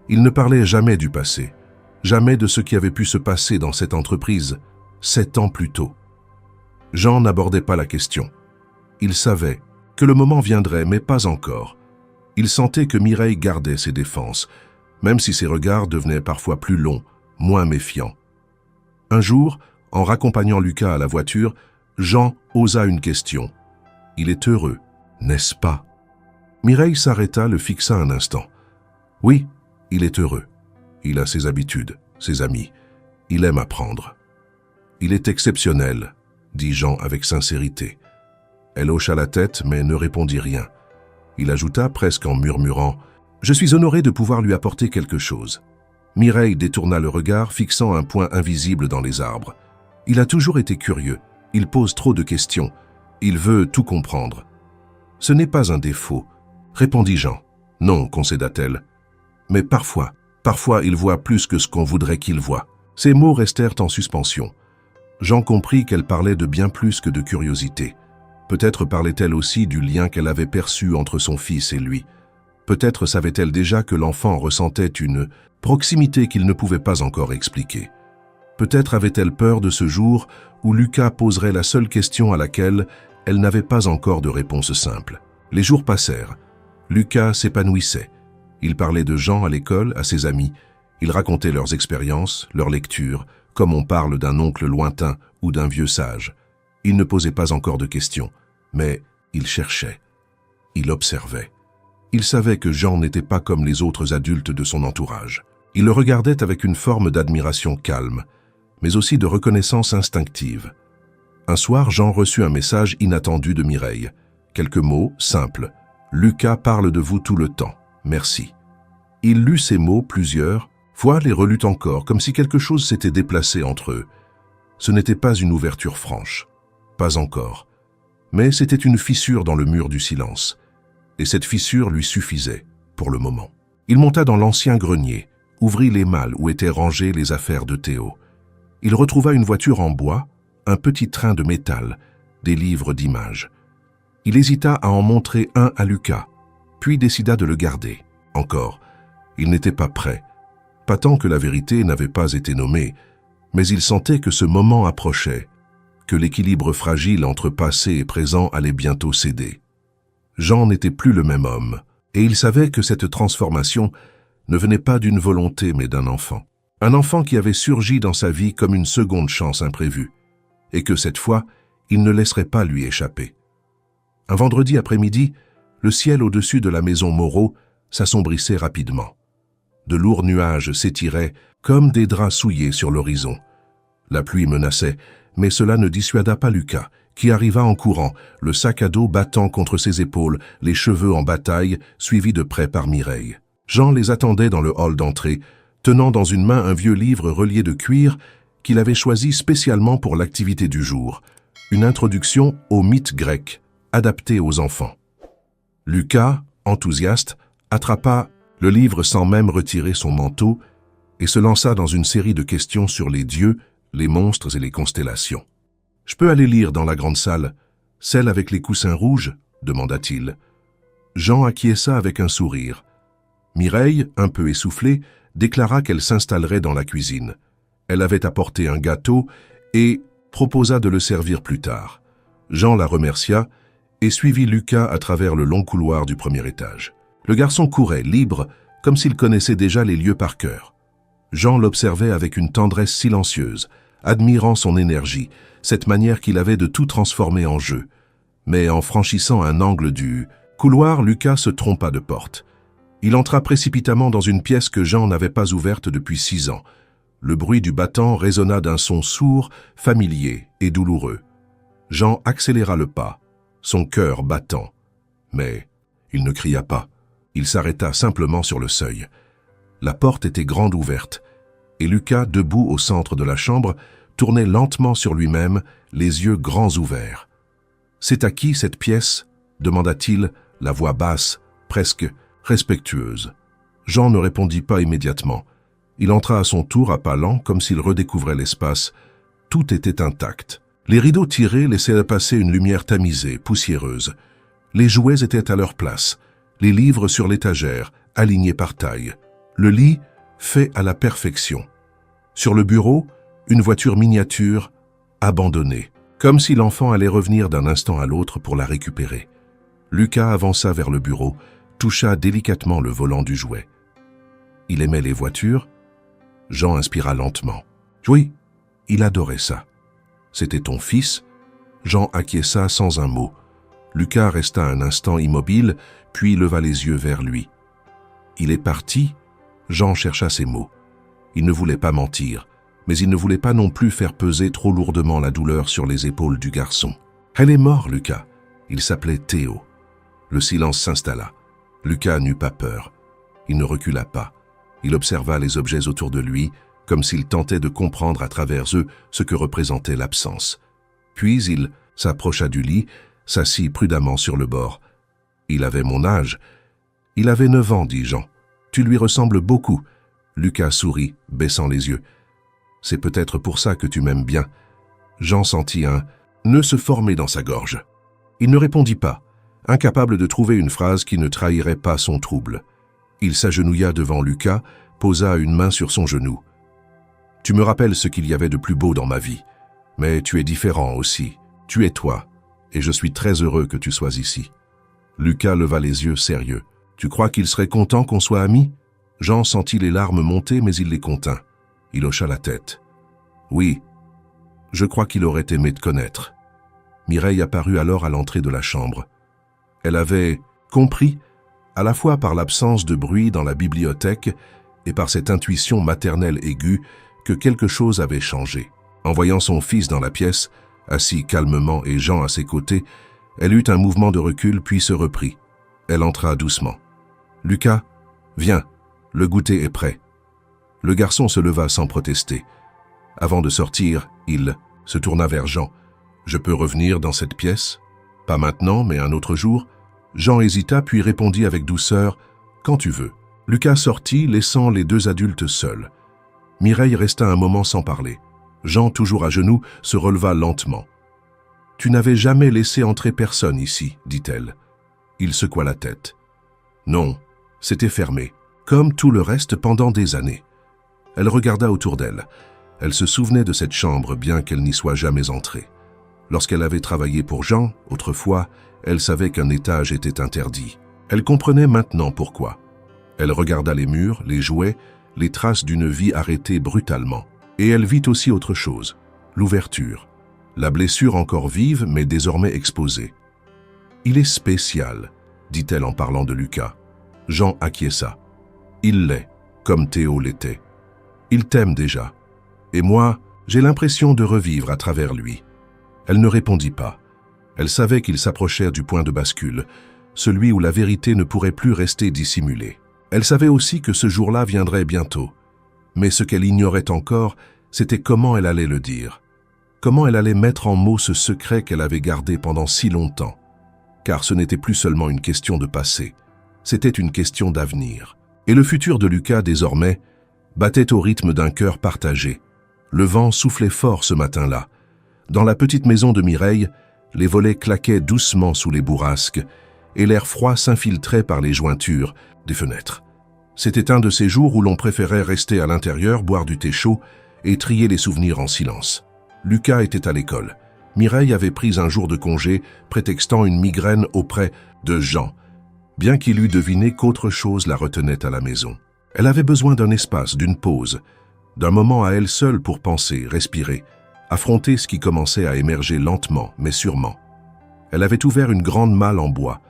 Il ne parlait jamais du passé, jamais de ce qui avait pu se passer dans cette entreprise 7 ans plus tôt. Jean n'abordait pas la question. Il savait que le moment viendrait, mais pas encore. Il sentait que Mireille gardait ses défenses, même si ses regards devenaient parfois plus longs, moins méfiants. Un jour, en raccompagnant Lucas à la voiture, Jean osa une question. « Il est heureux, n'est-ce pas ?» Mireille s'arrêta, le fixa un instant. « Oui, il est heureux. Il a ses habitudes, ses amis. Il aime apprendre. »« Il est exceptionnel, » dit Jean avec sincérité. Elle hocha la tête, mais ne répondit rien. Il ajouta, presque en murmurant, « Je suis honoré de pouvoir lui apporter quelque chose. » Mireille détourna le regard, fixant un point invisible dans les arbres. « Il a toujours été curieux. Il pose trop de questions. Il veut tout comprendre. »« Ce n'est pas un défaut, » répondit Jean. « Non, concéda-t-elle. Mais parfois il voit plus que ce qu'on voudrait qu'il voie. » Ces mots restèrent en suspension. Jean comprit qu'elle parlait de bien plus que de curiosité. Peut-être parlait-elle aussi du lien qu'elle avait perçu entre son fils et lui. Peut-être savait-elle déjà que l'enfant ressentait une proximité qu'il ne pouvait pas encore expliquer. Peut-être avait-elle peur de ce jour où Lucas poserait la seule question à laquelle elle n'avait pas encore de réponse simple. Les jours passèrent. Lucas s'épanouissait. Il parlait de Jean à l'école, à ses amis. Il racontait leurs expériences, leurs lectures, comme on parle d'un oncle lointain ou d'un vieux sage. Il ne posait pas encore de questions, mais il cherchait. Il observait. Il savait que Jean n'était pas comme les autres adultes de son entourage. Il le regardait avec une forme d'admiration calme, mais aussi de reconnaissance instinctive. Un soir, Jean reçut un message inattendu de Mireille. Quelques mots, simples. « Lucas parle de vous tout le temps. Merci. » Il lut ces mots plusieurs fois, les relut encore, comme si quelque chose s'était déplacé entre eux. Ce n'était pas une ouverture franche. Pas encore. Mais c'était une fissure dans le mur du silence. Et cette fissure lui suffisait, pour le moment. Il monta dans l'ancien grenier, ouvrit les malles où étaient rangées les affaires de Théo. Il retrouva une voiture en bois, un petit train de métal, des livres d'images. Il hésita à en montrer un à Lucas, puis décida de le garder. Encore, il n'était pas prêt. Pas tant que la vérité n'avait pas été nommée, Mais il sentait que ce moment approchait, que l'équilibre fragile entre passé et présent allait bientôt céder. Jean n'était plus le même homme, et il savait que cette transformation ne venait pas d'une volonté mais d'un enfant. Un enfant qui avait surgi dans sa vie comme une seconde chance imprévue, et que cette fois, il ne laisserait pas lui échapper. Un vendredi après-midi, le ciel au-dessus de la maison Moreau s'assombrissait rapidement. De lourds nuages s'étiraient comme des draps souillés sur l'horizon. La pluie menaçait, mais cela ne dissuada pas Lucas, qui arriva en courant, le sac à dos battant contre ses épaules, les cheveux en bataille, suivi de près par Mireille. Jean les attendait dans le hall d'entrée, tenant dans une main un vieux livre relié de cuir qu'il avait choisi spécialement pour l'activité du jour, une introduction aux mythes grecs, adaptée aux enfants. Lucas, enthousiaste, attrapa le livre sans même retirer son manteau et se lança dans une série de questions sur les dieux, les monstres et les constellations. « Je peux aller lire dans la grande salle, celle avec les coussins rouges ?» demanda-t-il. Jean acquiesça avec un sourire. Mireille, un peu essoufflée, déclara qu'elle s'installerait dans la cuisine. Elle avait apporté un gâteau et proposa de le servir plus tard. Jean la remercia et suivit Lucas à travers le long couloir du premier étage. Le garçon courait, libre, comme s'il connaissait déjà les lieux par cœur. Jean l'observait avec une tendresse silencieuse, admirant son énergie, cette manière qu'il avait de tout transformer en jeu. Mais en franchissant un angle du couloir, Lucas se trompa de porte. Il entra précipitamment dans une pièce que Jean n'avait pas ouverte depuis 6 ans. Le bruit du battant résonna d'un son sourd, familier et douloureux. Jean accéléra le pas, son cœur battant. Mais il ne cria pas. Il s'arrêta simplement sur le seuil. La porte était grande ouverte, et Lucas, debout au centre de la chambre, tournait lentement sur lui-même, les yeux grands ouverts. « C'est à qui cette pièce ?» demanda-t-il, la voix basse, presque respectueuse. Jean ne répondit pas immédiatement. Il entra à son tour à pas lents, comme s'il redécouvrait l'espace. Tout était intact. Les rideaux tirés laissaient passer une lumière tamisée, poussiéreuse. Les jouets étaient à leur place, les livres sur l'étagère, alignés par taille. Le lit, fait à la perfection. Sur le bureau, une voiture miniature, abandonnée, comme si l'enfant allait revenir d'un instant à l'autre pour la récupérer. Lucas avança vers le bureau, toucha délicatement le volant du jouet. Il aimait les voitures. Jean inspira lentement. Oui, il adorait ça. C'était ton fils? Jean acquiesça sans un mot. Lucas resta un instant immobile, puis leva les yeux vers lui. Il est parti? Jean chercha ses mots. Il ne voulait pas mentir, mais il ne voulait pas non plus faire peser trop lourdement la douleur sur les épaules du garçon. Elle est morte, Lucas. Il s'appelait Théo. Le silence s'installa. Lucas n'eut pas peur. Il ne recula pas. Il observa les objets autour de lui, comme s'il tentait de comprendre à travers eux ce que représentait l'absence. Puis il s'approcha du lit, s'assit prudemment sur le bord. Il avait mon âge. Il avait 9 ans, dit Jean. Tu lui ressembles beaucoup. Lucas sourit, baissant les yeux. C'est peut-être pour ça que tu m'aimes bien. Jean sentit un nœud se former dans sa gorge. Il ne répondit pas, incapable de trouver une phrase qui ne trahirait pas son trouble. Il s'agenouilla devant Lucas, posa une main sur son genou. Tu me rappelles ce qu'il y avait de plus beau dans ma vie. Mais tu es différent aussi. Tu es toi, et je suis très heureux que tu sois ici. Lucas leva les yeux sérieux. Tu crois qu'il serait content qu'on soit amis? Jean sentit les larmes monter, mais il les contint. Il hocha la tête. Oui, je crois qu'il aurait aimé te connaître. Mireille apparut alors à l'entrée de la chambre. Elle avait compris, à la fois par l'absence de bruit dans la bibliothèque et par cette intuition maternelle aiguë, que quelque chose avait changé. En voyant son fils dans la pièce, assis calmement et Jean à ses côtés, elle eut un mouvement de recul puis se reprit. Elle entra doucement. « Lucas, viens, le goûter est prêt. » Le garçon se leva sans protester. Avant de sortir, il se tourna vers Jean. « Je peux revenir dans cette pièce? Pas maintenant, mais un autre jour ?» Jean hésita puis répondit avec douceur « Quand tu veux. » Lucas sortit, laissant les 2 adultes seuls. Mireille resta un moment sans parler. Jean, toujours à genoux, se releva lentement. « Tu n'avais jamais laissé entrer personne ici, dit-elle. » Il secoua la tête. « Non, c'était fermé, comme tout le reste pendant des années. » Elle regarda autour d'elle. Elle se souvenait de cette chambre bien qu'elle n'y soit jamais entrée. Lorsqu'elle avait travaillé pour Jean, autrefois, elle savait qu'un étage était interdit. Elle comprenait maintenant pourquoi. Elle regarda les murs, les jouets, les traces d'une vie arrêtée brutalement. Et elle vit aussi autre chose, l'ouverture. La blessure encore vive mais désormais exposée. « Il est spécial », dit-elle en parlant de Lucas. Jean acquiesça. « Il l'est, comme Théo l'était. Il t'aime déjà. Et moi, j'ai l'impression de revivre à travers lui. » Elle ne répondit pas. Elle savait qu'ils s'approchèrent du point de bascule, celui où la vérité ne pourrait plus rester dissimulée. Elle savait aussi que ce jour-là viendrait bientôt. Mais ce qu'elle ignorait encore, c'était comment elle allait le dire. Comment elle allait mettre en mots ce secret qu'elle avait gardé pendant si longtemps. Car ce n'était plus seulement une question de passé, c'était une question d'avenir. Et le futur de Lucas, désormais, battait au rythme d'un cœur partagé. Le vent soufflait fort ce matin-là. Dans la petite maison de Mireille, les volets claquaient doucement sous les bourrasques et l'air froid s'infiltrait par les jointures des fenêtres. C'était un de ces jours où l'on préférait rester à l'intérieur, boire du thé chaud et trier les souvenirs en silence. Lucas était à l'école. Mireille avait pris un jour de congé, prétextant une migraine auprès de Jean, bien qu'il eût deviné qu'autre chose la retenait à la maison. Elle avait besoin d'un espace, d'une pause, d'un moment à elle seule pour penser, respirer, affronter ce qui commençait à émerger lentement, mais sûrement. Elle avait ouvert une grande malle en bois,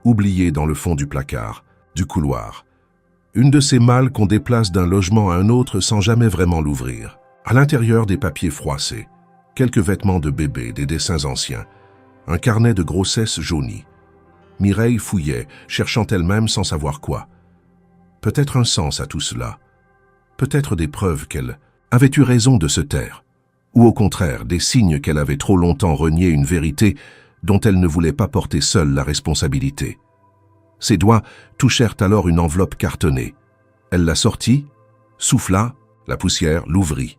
oubliée dans le fond du placard, du couloir. Une de ces malles qu'on déplace d'un logement à un autre sans jamais vraiment l'ouvrir. À l'intérieur, des papiers froissés, quelques vêtements de bébé, des dessins anciens, un carnet de grossesse jauni. Mireille fouillait, cherchant elle-même sans savoir quoi. Peut-être un sens à tout cela. Peut-être des preuves qu'elle avait eu raison de se taire. Ou au contraire, des signes qu'elle avait trop longtemps renié une vérité dont elle ne voulait pas porter seule la responsabilité. Ses doigts touchèrent alors une enveloppe cartonnée. Elle la sortit, souffla, la poussière l'ouvrit.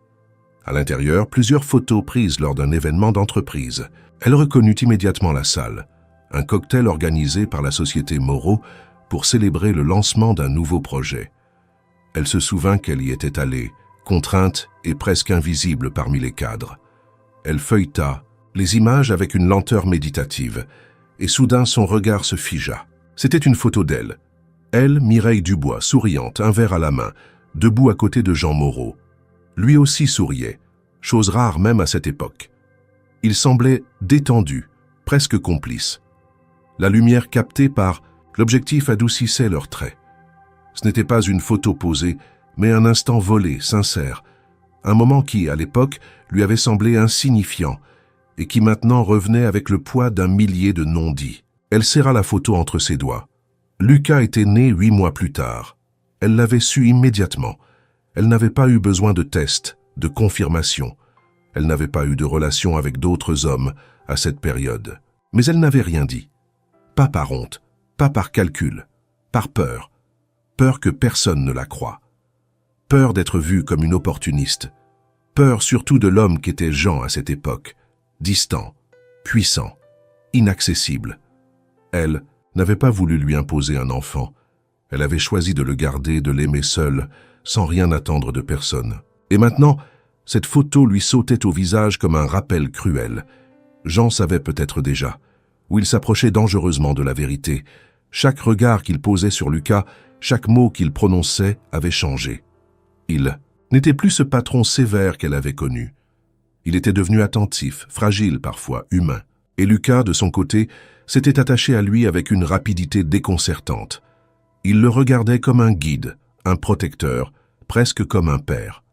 À l'intérieur, plusieurs photos prises lors d'un événement d'entreprise. Elle reconnut immédiatement la salle, un cocktail organisé par la société Moreau pour célébrer le lancement d'un nouveau projet. Elle se souvint qu'elle y était allée, contrainte et presque invisible parmi les cadres. Elle feuilleta les images avec une lenteur méditative, et soudain son regard se figea. C'était une photo d'elle. Elle, Mireille Dubois, souriante, un verre à la main, debout à côté de Jean Moreau. Lui aussi souriait, chose rare même à cette époque. Il semblait détendu, presque complice. La lumière captée par l'objectif adoucissait leurs traits. Ce n'était pas une photo posée, mais un instant volé, sincère. Un moment qui, à l'époque, lui avait semblé insignifiant et qui maintenant revenait avec le poids d'un millier de non-dits. Elle serra la photo entre ses doigts. Lucas était né 8 mois plus tard. Elle l'avait su immédiatement. Elle n'avait pas eu besoin de tests, de confirmation. Elle n'avait pas eu de relation avec d'autres hommes à cette période. Mais elle n'avait rien dit. Pas par honte, pas par calcul, par peur. Peur que personne ne la croie. Peur d'être vue comme une opportuniste. Peur surtout de l'homme qu'était Jean à cette époque. Distant, puissant, inaccessible. Elle n'avait pas voulu lui imposer un enfant. Elle avait choisi de le garder, de l'aimer seul, sans rien attendre de personne. Et maintenant, cette photo lui sautait au visage comme un rappel cruel. Jean savait peut-être déjà, où il s'approchait dangereusement de la vérité. Chaque regard qu'il posait sur Lucas, chaque mot qu'il prononçait avait changé. Il n'était plus ce patron sévère qu'elle avait connu. Il était devenu attentif, fragile parfois, humain. Et Lucas, de son côté, s'était attaché à lui avec une rapidité déconcertante. Il le regardait comme un guide, un protecteur, presque comme un père.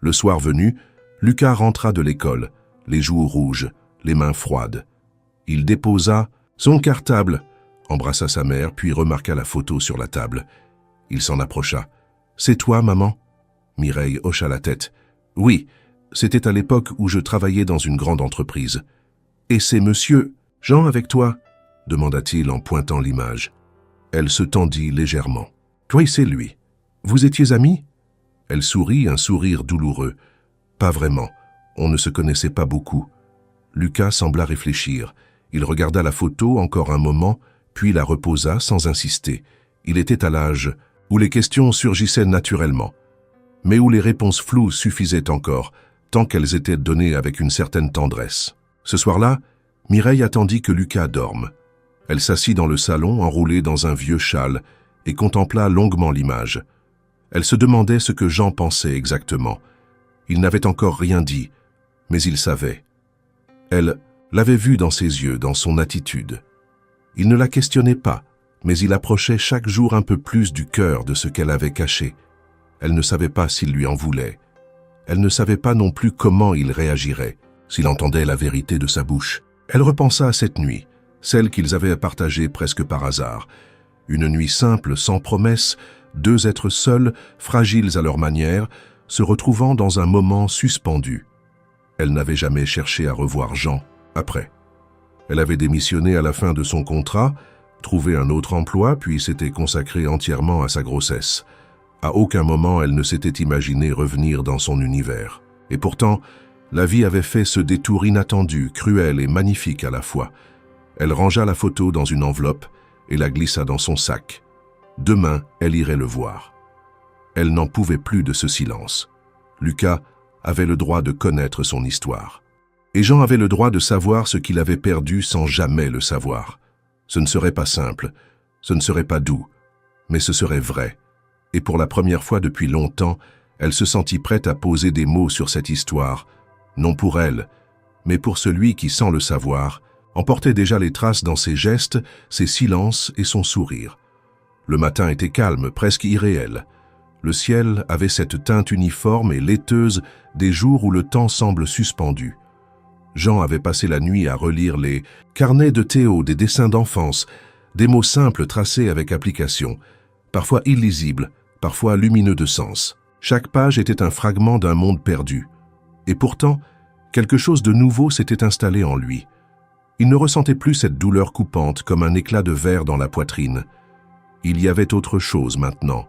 Le soir venu, Lucas rentra de l'école, les joues rouges, les mains froides. Il déposa son cartable, embrassa sa mère, puis remarqua la photo sur la table. Il s'en approcha. « C'est toi, maman ?» Mireille hocha la tête. « Oui, c'était à l'époque où je travaillais dans une grande entreprise. »« Et c'est monsieur Jean avec toi ?» demanda-t-il en pointant l'image. Elle se tendit légèrement. « Toi, c'est lui. Vous étiez amis ?» Elle sourit, un sourire douloureux. « Pas vraiment. On ne se connaissait pas beaucoup. » Lucas sembla réfléchir. Il regarda la photo encore un moment, puis la reposa sans insister. Il était à l'âge où les questions surgissaient naturellement. mais où les réponses floues suffisaient encore, tant qu'elles étaient données avec une certaine tendresse. Ce soir-là, Mireille attendit que Lucas dorme. Elle s'assit dans le salon, enroulée dans un vieux châle, et contempla longuement l'image. Elle se demandait ce que Jean pensait exactement. Il n'avait encore rien dit, mais il savait. Elle l'avait vu dans ses yeux, dans son attitude. Il ne la questionnait pas, mais il approchait chaque jour un peu plus du cœur de ce qu'elle avait caché. Elle ne savait pas s'il lui en voulait. Elle ne savait pas non plus comment il réagirait, s'il entendait la vérité de sa bouche. Elle repensa à cette nuit, celle qu'ils avaient partagée presque par hasard. Une nuit simple, sans promesse, deux êtres seuls, fragiles à leur manière, se retrouvant dans un moment suspendu. Elle n'avait jamais cherché à revoir Jean après. Elle avait démissionné à la fin de son contrat, trouvé un autre emploi, puis s'était consacrée entièrement à sa grossesse. À aucun moment elle ne s'était imaginé revenir dans son univers. Et pourtant, la vie avait fait ce détour inattendu, cruel et magnifique à la fois. Elle rangea la photo dans une enveloppe et la glissa dans son sac. Demain, elle irait le voir. Elle n'en pouvait plus de ce silence. Lucas avait le droit de connaître son histoire. Et Jean avait le droit de savoir ce qu'il avait perdu sans jamais le savoir. Ce ne serait pas simple, ce ne serait pas doux, mais ce serait vrai. Et pour la première fois depuis longtemps, elle se sentit prête à poser des mots sur cette histoire, non pour elle, mais pour celui qui, sans le savoir, emportait déjà les traces dans ses gestes, ses silences et son sourire. Le matin était calme, presque irréel. Le ciel avait cette teinte uniforme et laiteuse des jours où le temps semble suspendu. Jean avait passé la nuit à relire les carnets de Théo, des dessins d'enfance, des mots simples tracés avec application, parfois illisibles, parfois lumineux de sens. Chaque page était un fragment d'un monde perdu. Et pourtant, quelque chose de nouveau s'était installé en lui. Il ne ressentait plus cette douleur coupante comme un éclat de verre dans la poitrine. Il y avait autre chose maintenant.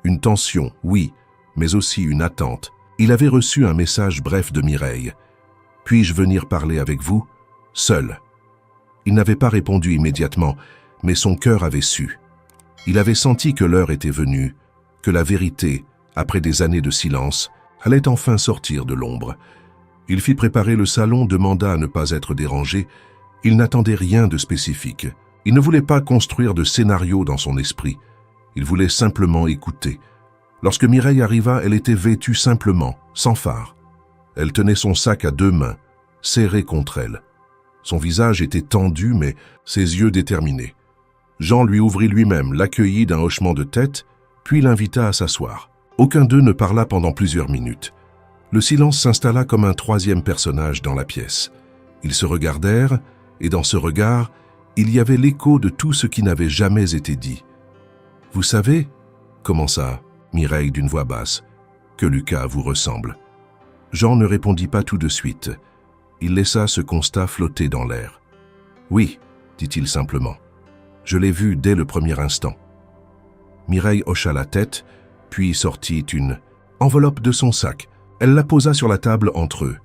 Une tension, oui, mais aussi une attente. Il avait reçu un message bref de Mireille. « Puis-je venir parler avec vous ?» Seul. Il n'avait pas répondu immédiatement, mais son cœur avait su. Il avait senti que l'heure était venue, que la vérité, après des années de silence, allait enfin sortir de l'ombre. Il fit préparer le salon, demanda à ne pas être dérangé. Il n'attendait rien de spécifique. Il ne voulait pas construire de scénario dans son esprit. Il voulait simplement écouter. Lorsque Mireille arriva, elle était vêtue simplement, sans phare. Elle tenait son sac à deux mains, serré contre elle. Son visage était tendu, mais ses yeux déterminés. Jean lui ouvrit lui-même, l'accueillit d'un hochement de tête, puis l'invita à s'asseoir. Aucun d'eux ne parla pendant plusieurs minutes. Le silence s'installa comme un troisième personnage dans la pièce. Ils se regardèrent, et dans ce regard, il y avait l'écho de tout ce qui n'avait jamais été dit. « Vous savez, » commença Mireille d'une voix basse, « que Lucas vous ressemble. » Jean ne répondit pas tout de suite. Il laissa ce constat flotter dans l'air. « Oui, » dit-il simplement. « Je l'ai vu dès le premier instant. » Mireille hocha la tête, puis sortit une enveloppe de son sac. Elle la posa sur la table entre eux.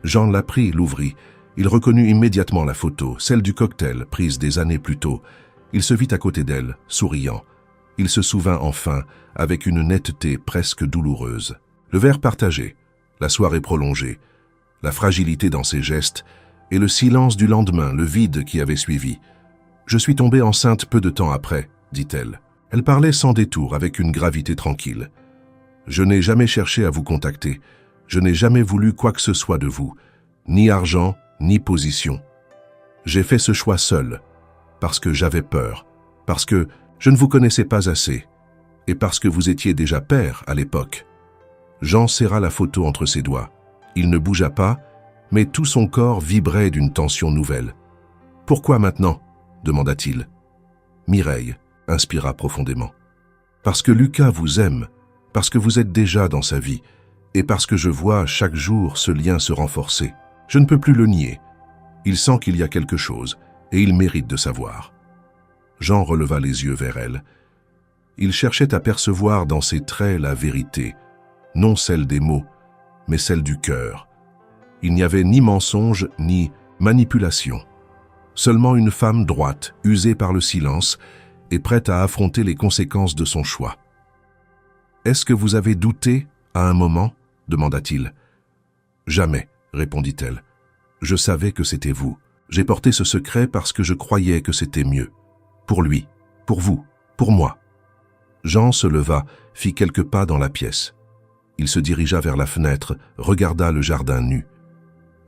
Jean la prit, l'ouvrit. Il reconnut immédiatement la photo, celle du cocktail, prise des années plus tôt. Il se vit à côté d'elle, souriant. Il se souvint enfin, avec une netteté presque douloureuse. Le verre partagé, la soirée prolongée, la fragilité dans ses gestes, et le silence du lendemain, le vide qui avait suivi. « Je suis tombée enceinte peu de temps après, » dit-elle. Elle parlait sans détour, avec une gravité tranquille. « Je n'ai jamais cherché à vous contacter. Je n'ai jamais voulu quoi que ce soit de vous, ni argent, ni position. J'ai fait ce choix seul, parce que j'avais peur, parce que je ne vous connaissais pas assez, et parce que vous étiez déjà père à l'époque. » Jean serra la photo entre ses doigts. Il ne bougea pas, mais tout son corps vibrait d'une tension nouvelle. « Pourquoi maintenant ?» demanda-t-il. Mireille inspira profondément. « Parce que Lucas vous aime, parce que vous êtes déjà dans sa vie, et parce que je vois chaque jour ce lien se renforcer. Je ne peux plus le nier. Il sent qu'il y a quelque chose, et il mérite de savoir. » Jean releva les yeux vers elle. Il cherchait à percevoir dans ses traits la vérité, non celle des mots, mais celle du cœur. Il n'y avait ni mensonge, ni manipulation. Seulement une femme droite, usée par le silence, et prête à affronter les conséquences de son choix. « Est-ce que vous avez douté À un moment, demanda-t-il. Jamais, répondit-elle. Je savais que c'était vous. J'ai porté ce secret parce que je croyais que c'était mieux. Pour lui, pour vous, pour moi. Jean se leva, fit quelques pas dans la pièce. Il se dirigea vers la fenêtre, regarda le jardin nu.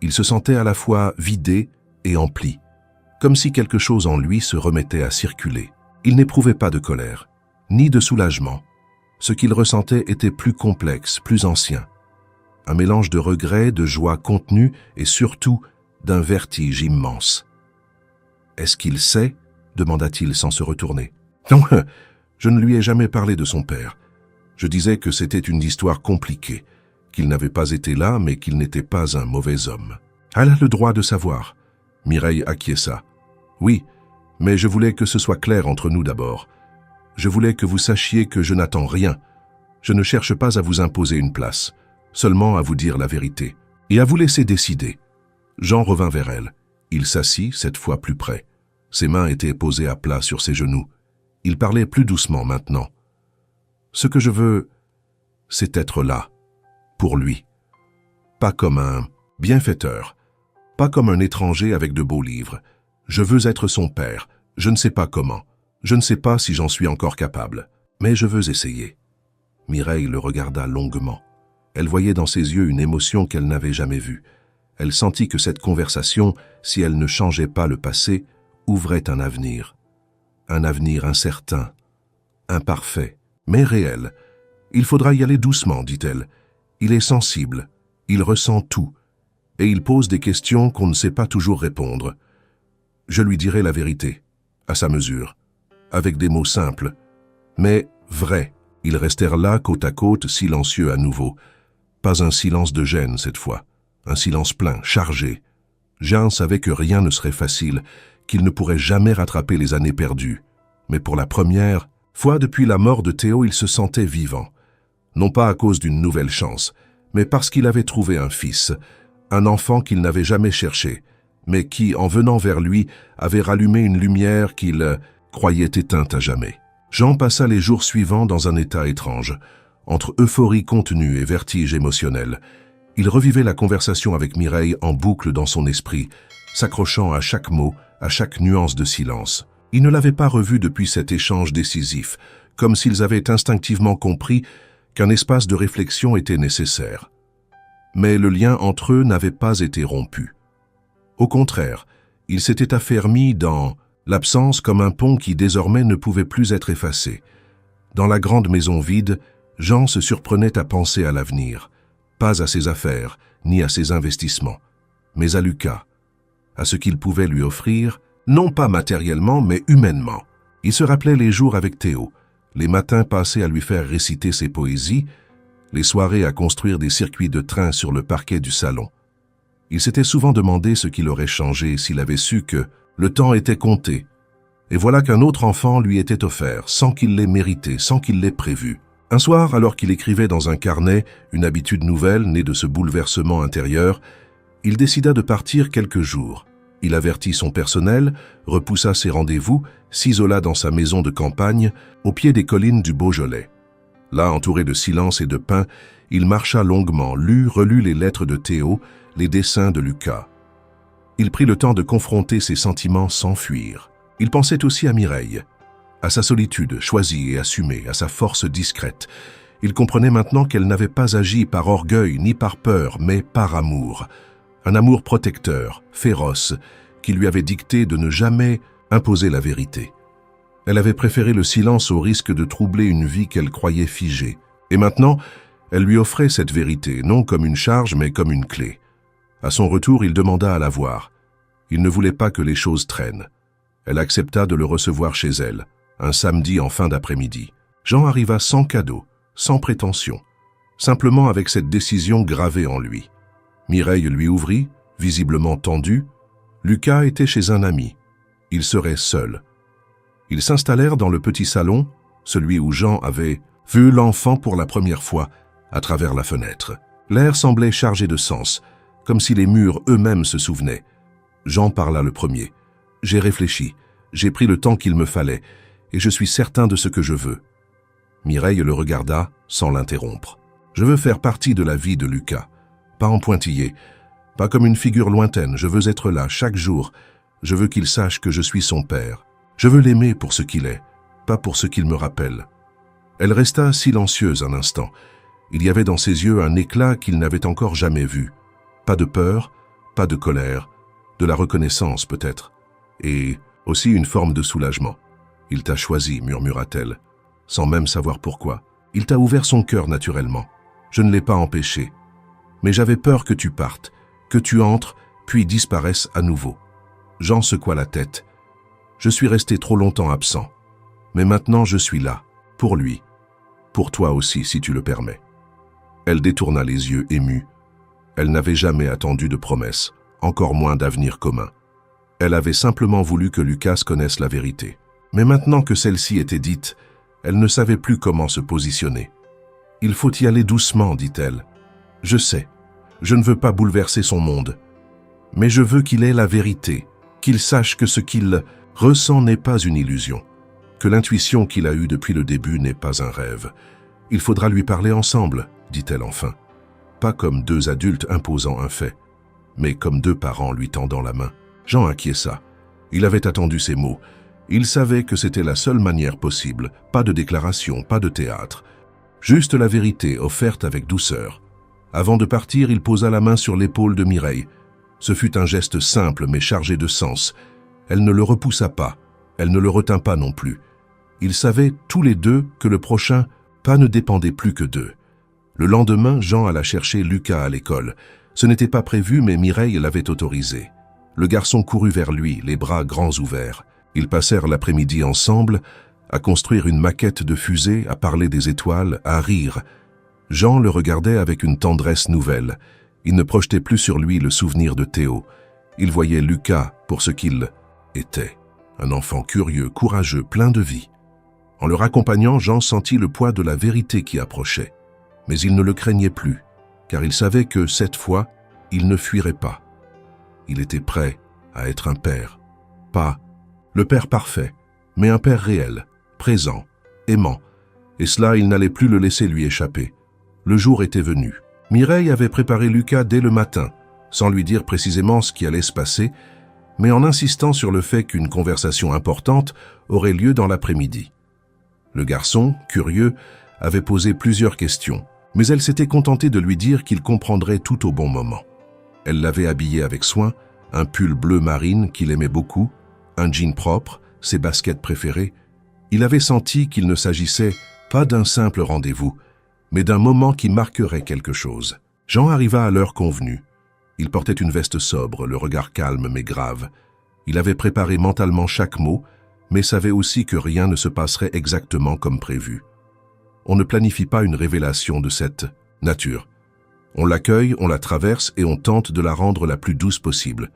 Il se sentait à la fois vidé et empli, comme si quelque chose en lui se remettait à circuler. Il n'éprouvait pas de colère, ni de soulagement. Ce qu'il ressentait était plus complexe, plus ancien. Un mélange de regret, de joie contenue et surtout d'un vertige immense. « Est-ce qu'il sait ?» demanda-t-il sans se retourner. « Non, je ne lui ai jamais parlé de son père. Je disais que c'était une histoire compliquée, qu'il n'avait pas été là, mais qu'il n'était pas un mauvais homme. Elle a le droit de savoir. » Mireille acquiesça. « Oui, mais je voulais que ce soit clair entre nous d'abord. Je voulais que vous sachiez que je n'attends rien. Je ne cherche pas à vous imposer une place, seulement à vous dire la vérité, et à vous laisser décider. » Jean revint vers elle. Il s'assit, cette fois plus près. Ses mains étaient posées à plat sur ses genoux. Il parlait plus doucement maintenant. « Ce que je veux, c'est être là, pour lui. Pas comme un bienfaiteur, pas comme un étranger avec de beaux livres. Je veux être son père, je ne sais pas comment. Je ne sais pas si j'en suis encore capable, mais je veux essayer. » Mireille le regarda longuement. Elle voyait dans ses yeux une émotion qu'elle n'avait jamais vue. Elle sentit que cette conversation, si elle ne changeait pas le passé, ouvrait un avenir. Un avenir incertain, imparfait, mais réel. « Il faudra y aller doucement, dit-elle. Il est sensible, il ressent tout, et il pose des questions qu'on ne sait pas toujours répondre. Je lui dirai la vérité, à sa mesure, avec des mots simples, mais vrais. » Ils restèrent là, côte à côte, silencieux à nouveau. Pas un silence de gêne cette fois, un silence plein, chargé. Jean savait que rien ne serait facile, qu'il ne pourrait jamais rattraper les années perdues. Mais pour la première fois depuis la mort de Théo, il se sentait vivant. Non pas à cause d'une nouvelle chance, mais parce qu'il avait trouvé un fils, un enfant qu'il n'avait jamais cherché, mais qui, en venant vers lui, avait rallumé une lumière qu'il croyait éteinte à jamais. Jean passa les jours suivants dans un état étrange, entre euphorie contenue et vertige émotionnel. Il revivait la conversation avec Mireille en boucle dans son esprit, s'accrochant à chaque mot, à chaque nuance de silence. Il ne l'avait pas revue depuis cet échange décisif, comme s'ils avaient instinctivement compris qu'un espace de réflexion était nécessaire. Mais le lien entre eux n'avait pas été rompu. Au contraire, il s'était affermi dans l'absence comme un pont qui désormais ne pouvait plus être effacé. Dans la grande maison vide, Jean se surprenait à penser à l'avenir, pas à ses affaires, ni à ses investissements, mais à Lucas, à ce qu'il pouvait lui offrir, non pas matériellement, mais humainement. Il se rappelait les jours avec Théo, les matins passés à lui faire réciter ses poésies, les soirées à construire des circuits de train sur le parquet du salon. Il s'était souvent demandé ce qu'il aurait changé s'il avait su que le temps était compté. Et voilà qu'un autre enfant lui était offert, sans qu'il l'ait mérité, sans qu'il l'ait prévu. Un soir, alors qu'il écrivait dans un carnet une habitude nouvelle née de ce bouleversement intérieur, il décida de partir quelques jours. Il avertit son personnel, repoussa ses rendez-vous, s'isola dans sa maison de campagne, au pied des collines du Beaujolais. Là, entouré de silence et de pain, il marcha longuement, lut, relut les lettres de Théo, les dessins de Lucas. Il prit le temps de confronter ses sentiments sans fuir. Il pensait aussi à Mireille, à sa solitude choisie et assumée, à sa force discrète. Il comprenait maintenant qu'elle n'avait pas agi par orgueil ni par peur, mais par amour. Un amour protecteur, féroce, qui lui avait dicté de ne jamais imposer la vérité. Elle avait préféré le silence au risque de troubler une vie qu'elle croyait figée. Et maintenant, elle lui offrait cette vérité, non comme une charge, mais comme une clé. À son retour, il demanda à la voir. Il ne voulait pas que les choses traînent. Elle accepta de le recevoir chez elle, un samedi en fin d'après-midi. Jean arriva sans cadeau, sans prétention, simplement avec cette décision gravée en lui. Mireille lui ouvrit, visiblement tendue. Lucas était chez un ami. Il serait seul. Ils s'installèrent dans le petit salon, celui où Jean avait vu l'enfant pour la première fois, à travers la fenêtre. L'air semblait chargé de sens, comme si les murs eux-mêmes se souvenaient. Jean parla le premier. « J'ai réfléchi, j'ai pris le temps qu'il me fallait, et je suis certain de ce que je veux. » Mireille le regarda sans l'interrompre. « Je veux faire partie de la vie de Lucas, pas en pointillé, pas comme une figure lointaine. Je veux être là chaque jour. Je veux qu'il sache que je suis son père. Je veux l'aimer pour ce qu'il est, pas pour ce qu'il me rappelle. » Elle resta silencieuse un instant. Il y avait dans ses yeux un éclat qu'il n'avait encore jamais vu. Pas de peur, pas de colère, de la reconnaissance peut-être, et aussi une forme de soulagement. « Il t'a choisi, murmura-t-elle, sans même savoir pourquoi. Il t'a ouvert son cœur naturellement. Je ne l'ai pas empêché. Mais j'avais peur que tu partes, que tu entres, puis disparaisses à nouveau. » Jean secoua la tête. « Je suis resté trop longtemps absent. Mais maintenant je suis là, pour lui. Pour toi aussi, si tu le permets. » Elle détourna les yeux émus. Elle n'avait jamais attendu de promesse, encore moins d'avenir commun. Elle avait simplement voulu que Lucas connaisse la vérité. Mais maintenant que celle-ci était dite, elle ne savait plus comment se positionner. « Il faut y aller doucement, dit-elle. Je sais, je ne veux pas bouleverser son monde. Mais je veux qu'il ait la vérité, qu'il sache que ce qu'il ressent n'est pas une illusion, que l'intuition qu'il a eue depuis le début n'est pas un rêve. Il faudra lui parler ensemble, dit-elle enfin. Pas comme deux adultes imposant un fait, mais comme deux parents lui tendant la main. Jean acquiesça. Il avait attendu ces mots. Il savait que c'était la seule manière possible. Pas de déclaration, pas de théâtre. Juste la vérité offerte avec douceur. Avant de partir, il posa la main sur l'épaule de Mireille. Ce fut un geste simple mais chargé de sens. Elle ne le repoussa pas. Elle ne le retint pas non plus. Ils savaient tous les deux que le prochain pas ne dépendait plus que d'eux. Le lendemain, Jean alla chercher Lucas à l'école. Ce n'était pas prévu, mais Mireille l'avait autorisé. Le garçon courut vers lui, les bras grands ouverts. Ils passèrent l'après-midi ensemble, à construire une maquette de fusée, à parler des étoiles, à rire. Jean le regardait avec une tendresse nouvelle. Il ne projetait plus sur lui le souvenir de Théo. Il voyait Lucas pour ce qu'il était. Un enfant curieux, courageux, plein de vie. En le raccompagnant, Jean sentit le poids de la vérité qui approchait. Mais il ne le craignait plus, car il savait que, cette fois, il ne fuirait pas. Il était prêt à être un père. Pas le père parfait, mais un père réel, présent, aimant. Et cela, il n'allait plus le laisser lui échapper. Le jour était venu. Mireille avait préparé Lucas dès le matin, sans lui dire précisément ce qui allait se passer, mais en insistant sur le fait qu'une conversation importante aurait lieu dans l'après-midi. Le garçon, curieux, avait posé plusieurs questions, mais elle s'était contentée de lui dire qu'il comprendrait tout au bon moment. Elle l'avait habillé avec soin, un pull bleu marine qu'il aimait beaucoup, un jean propre, ses baskets préférées. Il avait senti qu'il ne s'agissait pas d'un simple rendez-vous, mais d'un moment qui marquerait quelque chose. Jean arriva à l'heure convenue. Il portait une veste sobre, le regard calme mais grave. Il avait préparé mentalement chaque mot, mais savait aussi que rien ne se passerait exactement comme prévu. On ne planifie pas une révélation de cette nature. On l'accueille, on la traverse et on tente de la rendre la plus douce possible.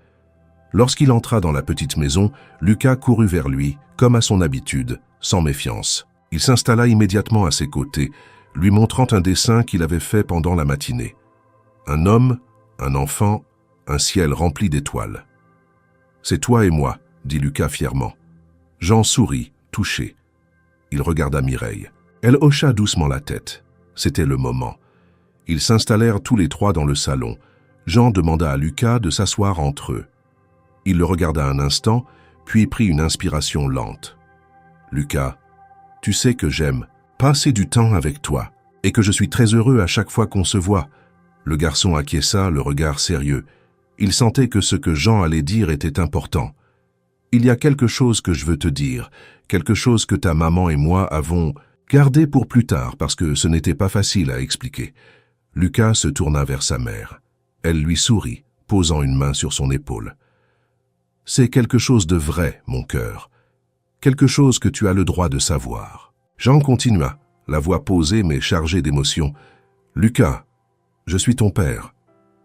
Lorsqu'il entra dans la petite maison, Lucas courut vers lui, comme à son habitude, sans méfiance. Il s'installa immédiatement à ses côtés, lui montrant un dessin qu'il avait fait pendant la matinée. Un homme, un enfant, un ciel rempli d'étoiles. « C'est toi et moi, » dit Lucas fièrement. Jean sourit, touché. Il regarda Mireille. Elle hocha doucement la tête. C'était le moment. Ils s'installèrent tous les trois dans le salon. Jean demanda à Lucas de s'asseoir entre eux. Il le regarda un instant, puis prit une inspiration lente. « Lucas, tu sais que j'aime passer du temps avec toi et que je suis très heureux à chaque fois qu'on se voit. » Le garçon acquiesça, le regard sérieux. Il sentait que ce que Jean allait dire était important. « Il y a quelque chose que je veux te dire, quelque chose que ta maman et moi avons gardé pour plus tard parce que ce n'était pas facile à expliquer. » Lucas se tourna vers sa mère. Elle lui sourit, posant une main sur son épaule. « C'est quelque chose de vrai, mon cœur. Quelque chose que tu as le droit de savoir. » Jean continua, la voix posée mais chargée d'émotion. « Lucas, je suis ton père. »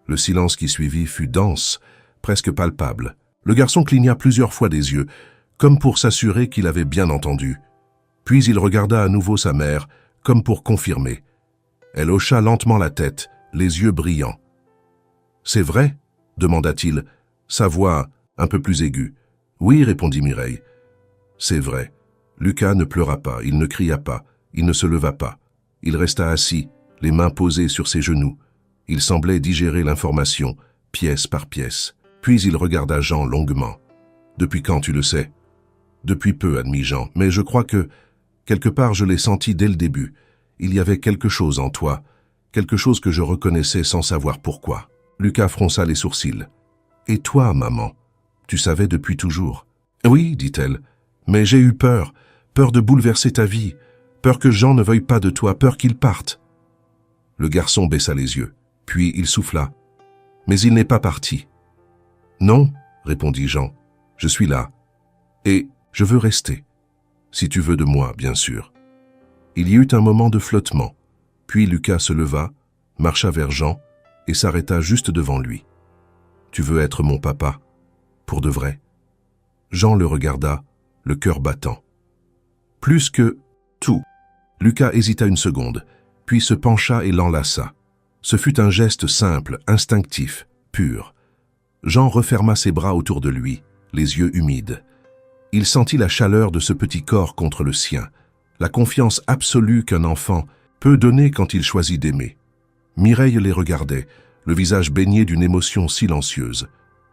Le silence qui suivit fut dense, presque palpable. Le garçon cligna plusieurs fois des yeux, comme pour s'assurer qu'il avait bien entendu. Puis il regarda à nouveau sa mère, comme pour confirmer. Elle hocha lentement la tête, les yeux brillants. « C'est vrai ?» demanda-t-il, sa voix un peu plus aiguë. « Oui » répondit Mireille. « C'est vrai. » Lucas ne pleura pas, il ne cria pas, il ne se leva pas. Il resta assis, les mains posées sur ses genoux. Il semblait digérer l'information, pièce par pièce. Puis il regarda Jean longuement. « Depuis quand tu le sais ?»« Depuis peu, admit Jean, mais je crois que, quelque part, je l'ai senti dès le début. Il y avait quelque chose en toi, quelque chose que je reconnaissais sans savoir pourquoi. » Lucas fronça les sourcils. « Et toi, maman, tu savais depuis toujours ?»« Oui, dit-elle, mais j'ai eu peur, peur de bouleverser ta vie, peur que Jean ne veuille pas de toi, peur qu'il parte. » Le garçon baissa les yeux, puis il souffla. « Mais il n'est pas parti. »« Non, répondit Jean, je suis là, et je veux rester, si tu veux de moi, bien sûr. » Il y eut un moment de flottement, puis Lucas se leva, marcha vers Jean et s'arrêta juste devant lui. « Tu veux être mon papa, pour de vrai ?» Jean le regarda, le cœur battant. « Plus que tout. » Lucas hésita une seconde, puis se pencha et l'enlaça. Ce fut un geste simple, instinctif, pur. Jean referma ses bras autour de lui, les yeux humides. Il sentit la chaleur de ce petit corps contre le sien, la confiance absolue qu'un enfant peut donner quand il choisit d'aimer. Mireille les regardait, le visage baigné d'une émotion silencieuse.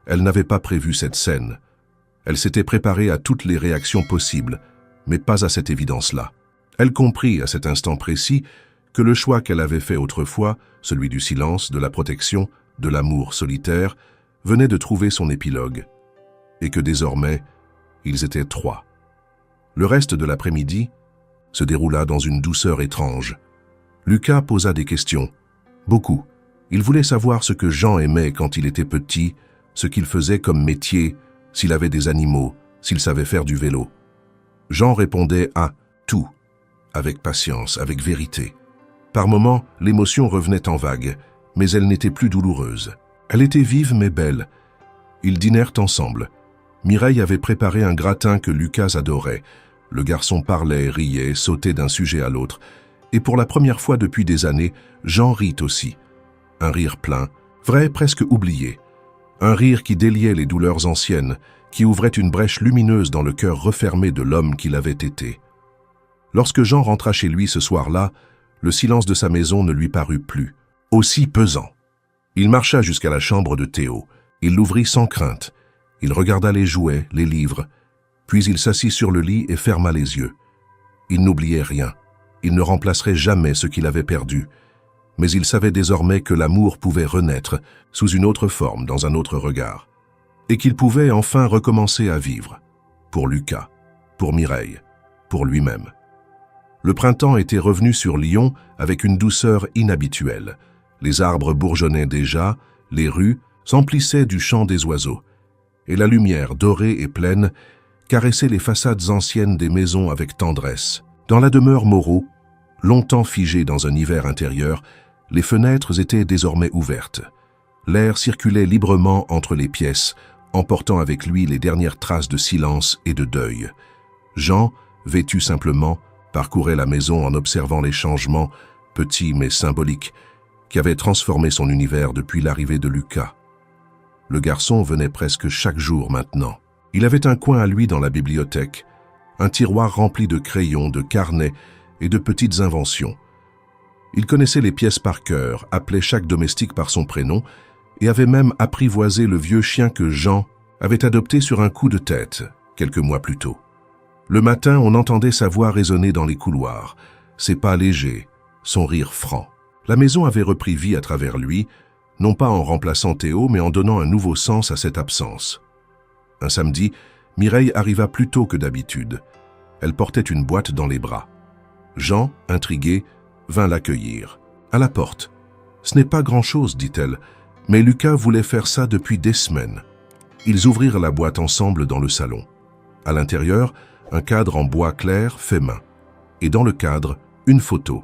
Elle n'avait pas prévu cette scène. Elle s'était préparée à toutes les réactions possibles, mais pas à cette évidence-là. Elle comprit à cet instant précis que le choix qu'elle avait fait autrefois, celui du silence, de la protection, de l'amour solitaire, venait de trouver son épilogue, et que désormais, ils étaient trois. Le reste de l'après-midi se déroula dans une douceur étrange. Lucas posa des questions, beaucoup. Il voulait savoir ce que Jean aimait quand il était petit, ce qu'il faisait comme métier, s'il avait des animaux, s'il savait faire du vélo. Jean répondait à tout, avec patience, avec vérité. Par moments, l'émotion revenait en vague, mais elle n'était plus douloureuse. Elle était vive mais belle. Ils dînèrent ensemble. Mireille avait préparé un gratin que Lucas adorait. Le garçon parlait, riait, sautait d'un sujet à l'autre. Et pour la première fois depuis des années, Jean rit aussi. Un rire plein, vrai, presque oublié. Un rire qui déliait les douleurs anciennes, qui ouvrait une brèche lumineuse dans le cœur refermé de l'homme qu'il avait été. Lorsque Jean rentra chez lui ce soir-là, le silence de sa maison ne lui parut plus, aussi pesant. Il marcha jusqu'à la chambre de Théo. Il l'ouvrit sans crainte. Il regarda les jouets, les livres, puis il s'assit sur le lit et ferma les yeux. Il n'oubliait rien. Il ne remplacerait jamais ce qu'il avait perdu. Mais il savait désormais que l'amour pouvait renaître sous une autre forme, dans un autre regard. Et qu'il pouvait enfin recommencer à vivre. Pour Lucas, pour Mireille, pour lui-même. Le printemps était revenu sur Lyon avec une douceur inhabituelle. Les arbres bourgeonnaient déjà, les rues s'emplissaient du chant des oiseaux. Et la lumière dorée et pleine caressait les façades anciennes des maisons avec tendresse. Dans la demeure Moreau, longtemps figée dans un hiver intérieur, les fenêtres étaient désormais ouvertes. L'air circulait librement entre les pièces, emportant avec lui les dernières traces de silence et de deuil. Jean, vêtu simplement, parcourait la maison en observant les changements, petits mais symboliques, qui avaient transformé son univers depuis l'arrivée de Lucas. Le garçon venait presque chaque jour maintenant. Il avait un coin à lui dans la bibliothèque, un tiroir rempli de crayons, de carnets et de petites inventions. Il connaissait les pièces par cœur, appelait chaque domestique par son prénom et avait même apprivoisé le vieux chien que Jean avait adopté sur un coup de tête, quelques mois plus tôt. Le matin, on entendait sa voix résonner dans les couloirs, ses pas légers, son rire franc. La maison avait repris vie à travers lui, non pas en remplaçant Théo, mais en donnant un nouveau sens à cette absence. Un samedi, Mireille arriva plus tôt que d'habitude. Elle portait une boîte dans les bras. Jean, intrigué, vint l'accueillir. À la porte. « Ce n'est pas grand-chose, dit-elle, mais Lucas voulait faire ça depuis des semaines. » Ils ouvrirent la boîte ensemble dans le salon. À l'intérieur, un cadre en bois clair fait main. Et dans le cadre, une photo.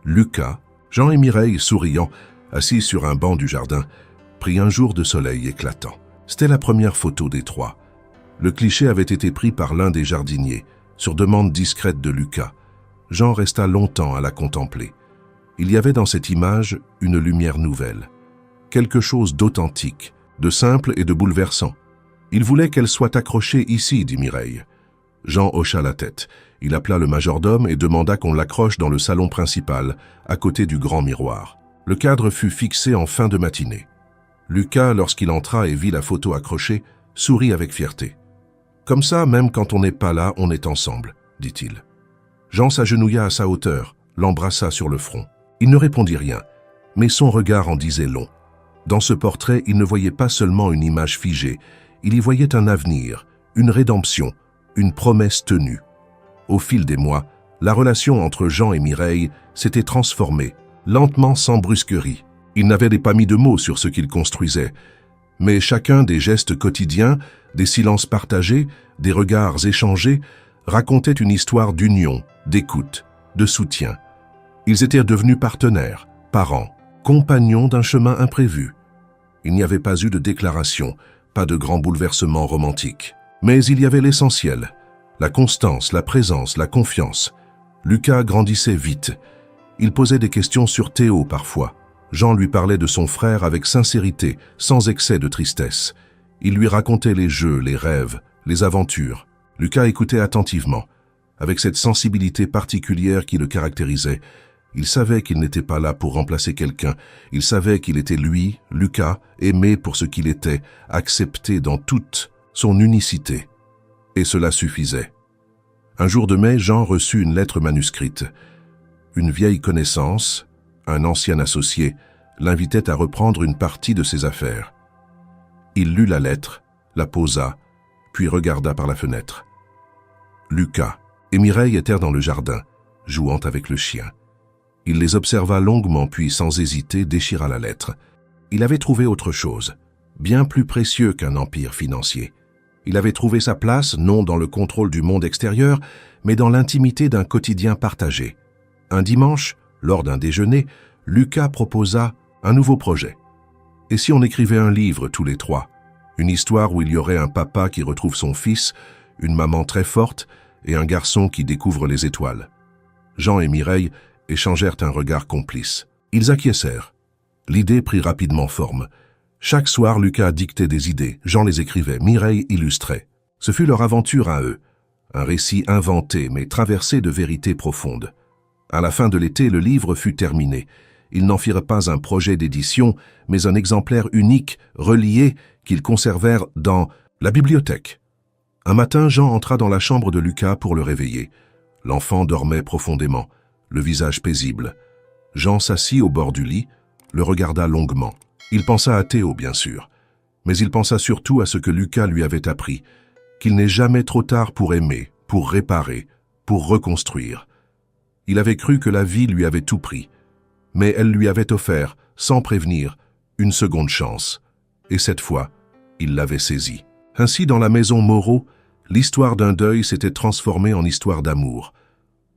Lucas, Jean et Mireille, souriant, assis sur un banc du jardin, prit un jour de soleil éclatant. C'était la première photo des trois. Le cliché avait été pris par l'un des jardiniers, sur demande discrète de Lucas. Jean resta longtemps à la contempler. Il y avait dans cette image une lumière nouvelle. Quelque chose d'authentique, de simple et de bouleversant. Il voulait qu'elle soit accrochée ici, dit Mireille. Jean hocha la tête. Il appela le majordome et demanda qu'on l'accroche dans le salon principal, à côté du grand miroir. Le cadre fut fixé en fin de matinée. Lucas, lorsqu'il entra et vit la photo accrochée, sourit avec fierté. « Comme ça, même quand on n'est pas là, on est ensemble », dit-il. Jean s'agenouilla à sa hauteur, l'embrassa sur le front. Il ne répondit rien, mais son regard en disait long. Dans ce portrait, il ne voyait pas seulement une image figée, il y voyait un avenir, une rédemption, une promesse tenue. Au fil des mois, la relation entre Jean et Mireille s'était transformée, lentement sans brusquerie. Ils n'avaient pas mis de mots sur ce qu'ils construisaient, mais chacun des gestes quotidiens, des silences partagés, des regards échangés, racontait une histoire d'union, d'écoute, de soutien. Ils étaient devenus partenaires, parents, compagnons d'un chemin imprévu. Il n'y avait pas eu de déclaration, pas de grands bouleversements romantiques. Mais il y avait l'essentiel, la constance, la présence, la confiance. Lucas grandissait vite. Il posait des questions sur Théo parfois. Jean lui parlait de son frère avec sincérité, sans excès de tristesse. Il lui racontait les jeux, les rêves, les aventures. Lucas écoutait attentivement, avec cette sensibilité particulière qui le caractérisait. Il savait qu'il n'était pas là pour remplacer quelqu'un. Il savait qu'il était lui, Lucas, aimé pour ce qu'il était, accepté dans toute son unicité. Et cela suffisait. Un jour de mai, Jean reçut une lettre manuscrite. Une vieille connaissance, un ancien associé, l'invitait à reprendre une partie de ses affaires. Il lut la lettre, la posa, puis regarda par la fenêtre. Lucas et Mireille étaient dans le jardin, jouant avec le chien. Il les observa longuement, puis sans hésiter déchira la lettre. Il avait trouvé autre chose, bien plus précieux qu'un empire financier. Il avait trouvé sa place, non dans le contrôle du monde extérieur, mais dans l'intimité d'un quotidien partagé. Un dimanche, lors d'un déjeuner, Lucas proposa un nouveau projet. Et si on écrivait un livre tous les trois, une histoire où il y aurait un papa qui retrouve son fils, une maman très forte et un garçon qui découvre les étoiles. Jean et Mireille échangèrent un regard complice. Ils acquiescèrent. L'idée prit rapidement forme. Chaque soir, Lucas dictait des idées, Jean les écrivait, Mireille illustrait. Ce fut leur aventure à eux, un récit inventé mais traversé de vérités profondes. À la fin de l'été, le livre fut terminé. Ils n'en firent pas un projet d'édition, mais un exemplaire unique, relié, qu'ils conservèrent dans la bibliothèque. Un matin, Jean entra dans la chambre de Lucas pour le réveiller. L'enfant dormait profondément, le visage paisible. Jean s'assit au bord du lit, le regarda longuement. Il pensa à Théo, bien sûr, mais il pensa surtout à ce que Lucas lui avait appris, qu'il n'est jamais trop tard pour aimer, pour réparer, pour reconstruire. Il avait cru que la vie lui avait tout pris, mais elle lui avait offert, sans prévenir, une seconde chance. Et cette fois, il l'avait saisie. Ainsi, dans la maison Moreau, l'histoire d'un deuil s'était transformée en histoire d'amour.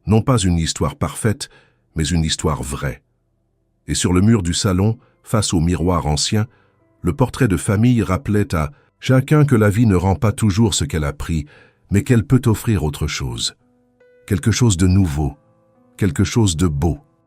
Non pas une histoire parfaite, mais une histoire vraie. Et sur le mur du salon, face au miroir ancien, le portrait de famille rappelait à chacun que la vie ne rend pas toujours ce qu'elle a pris, mais qu'elle peut offrir autre chose. Quelque chose de nouveau, quelque chose de beau.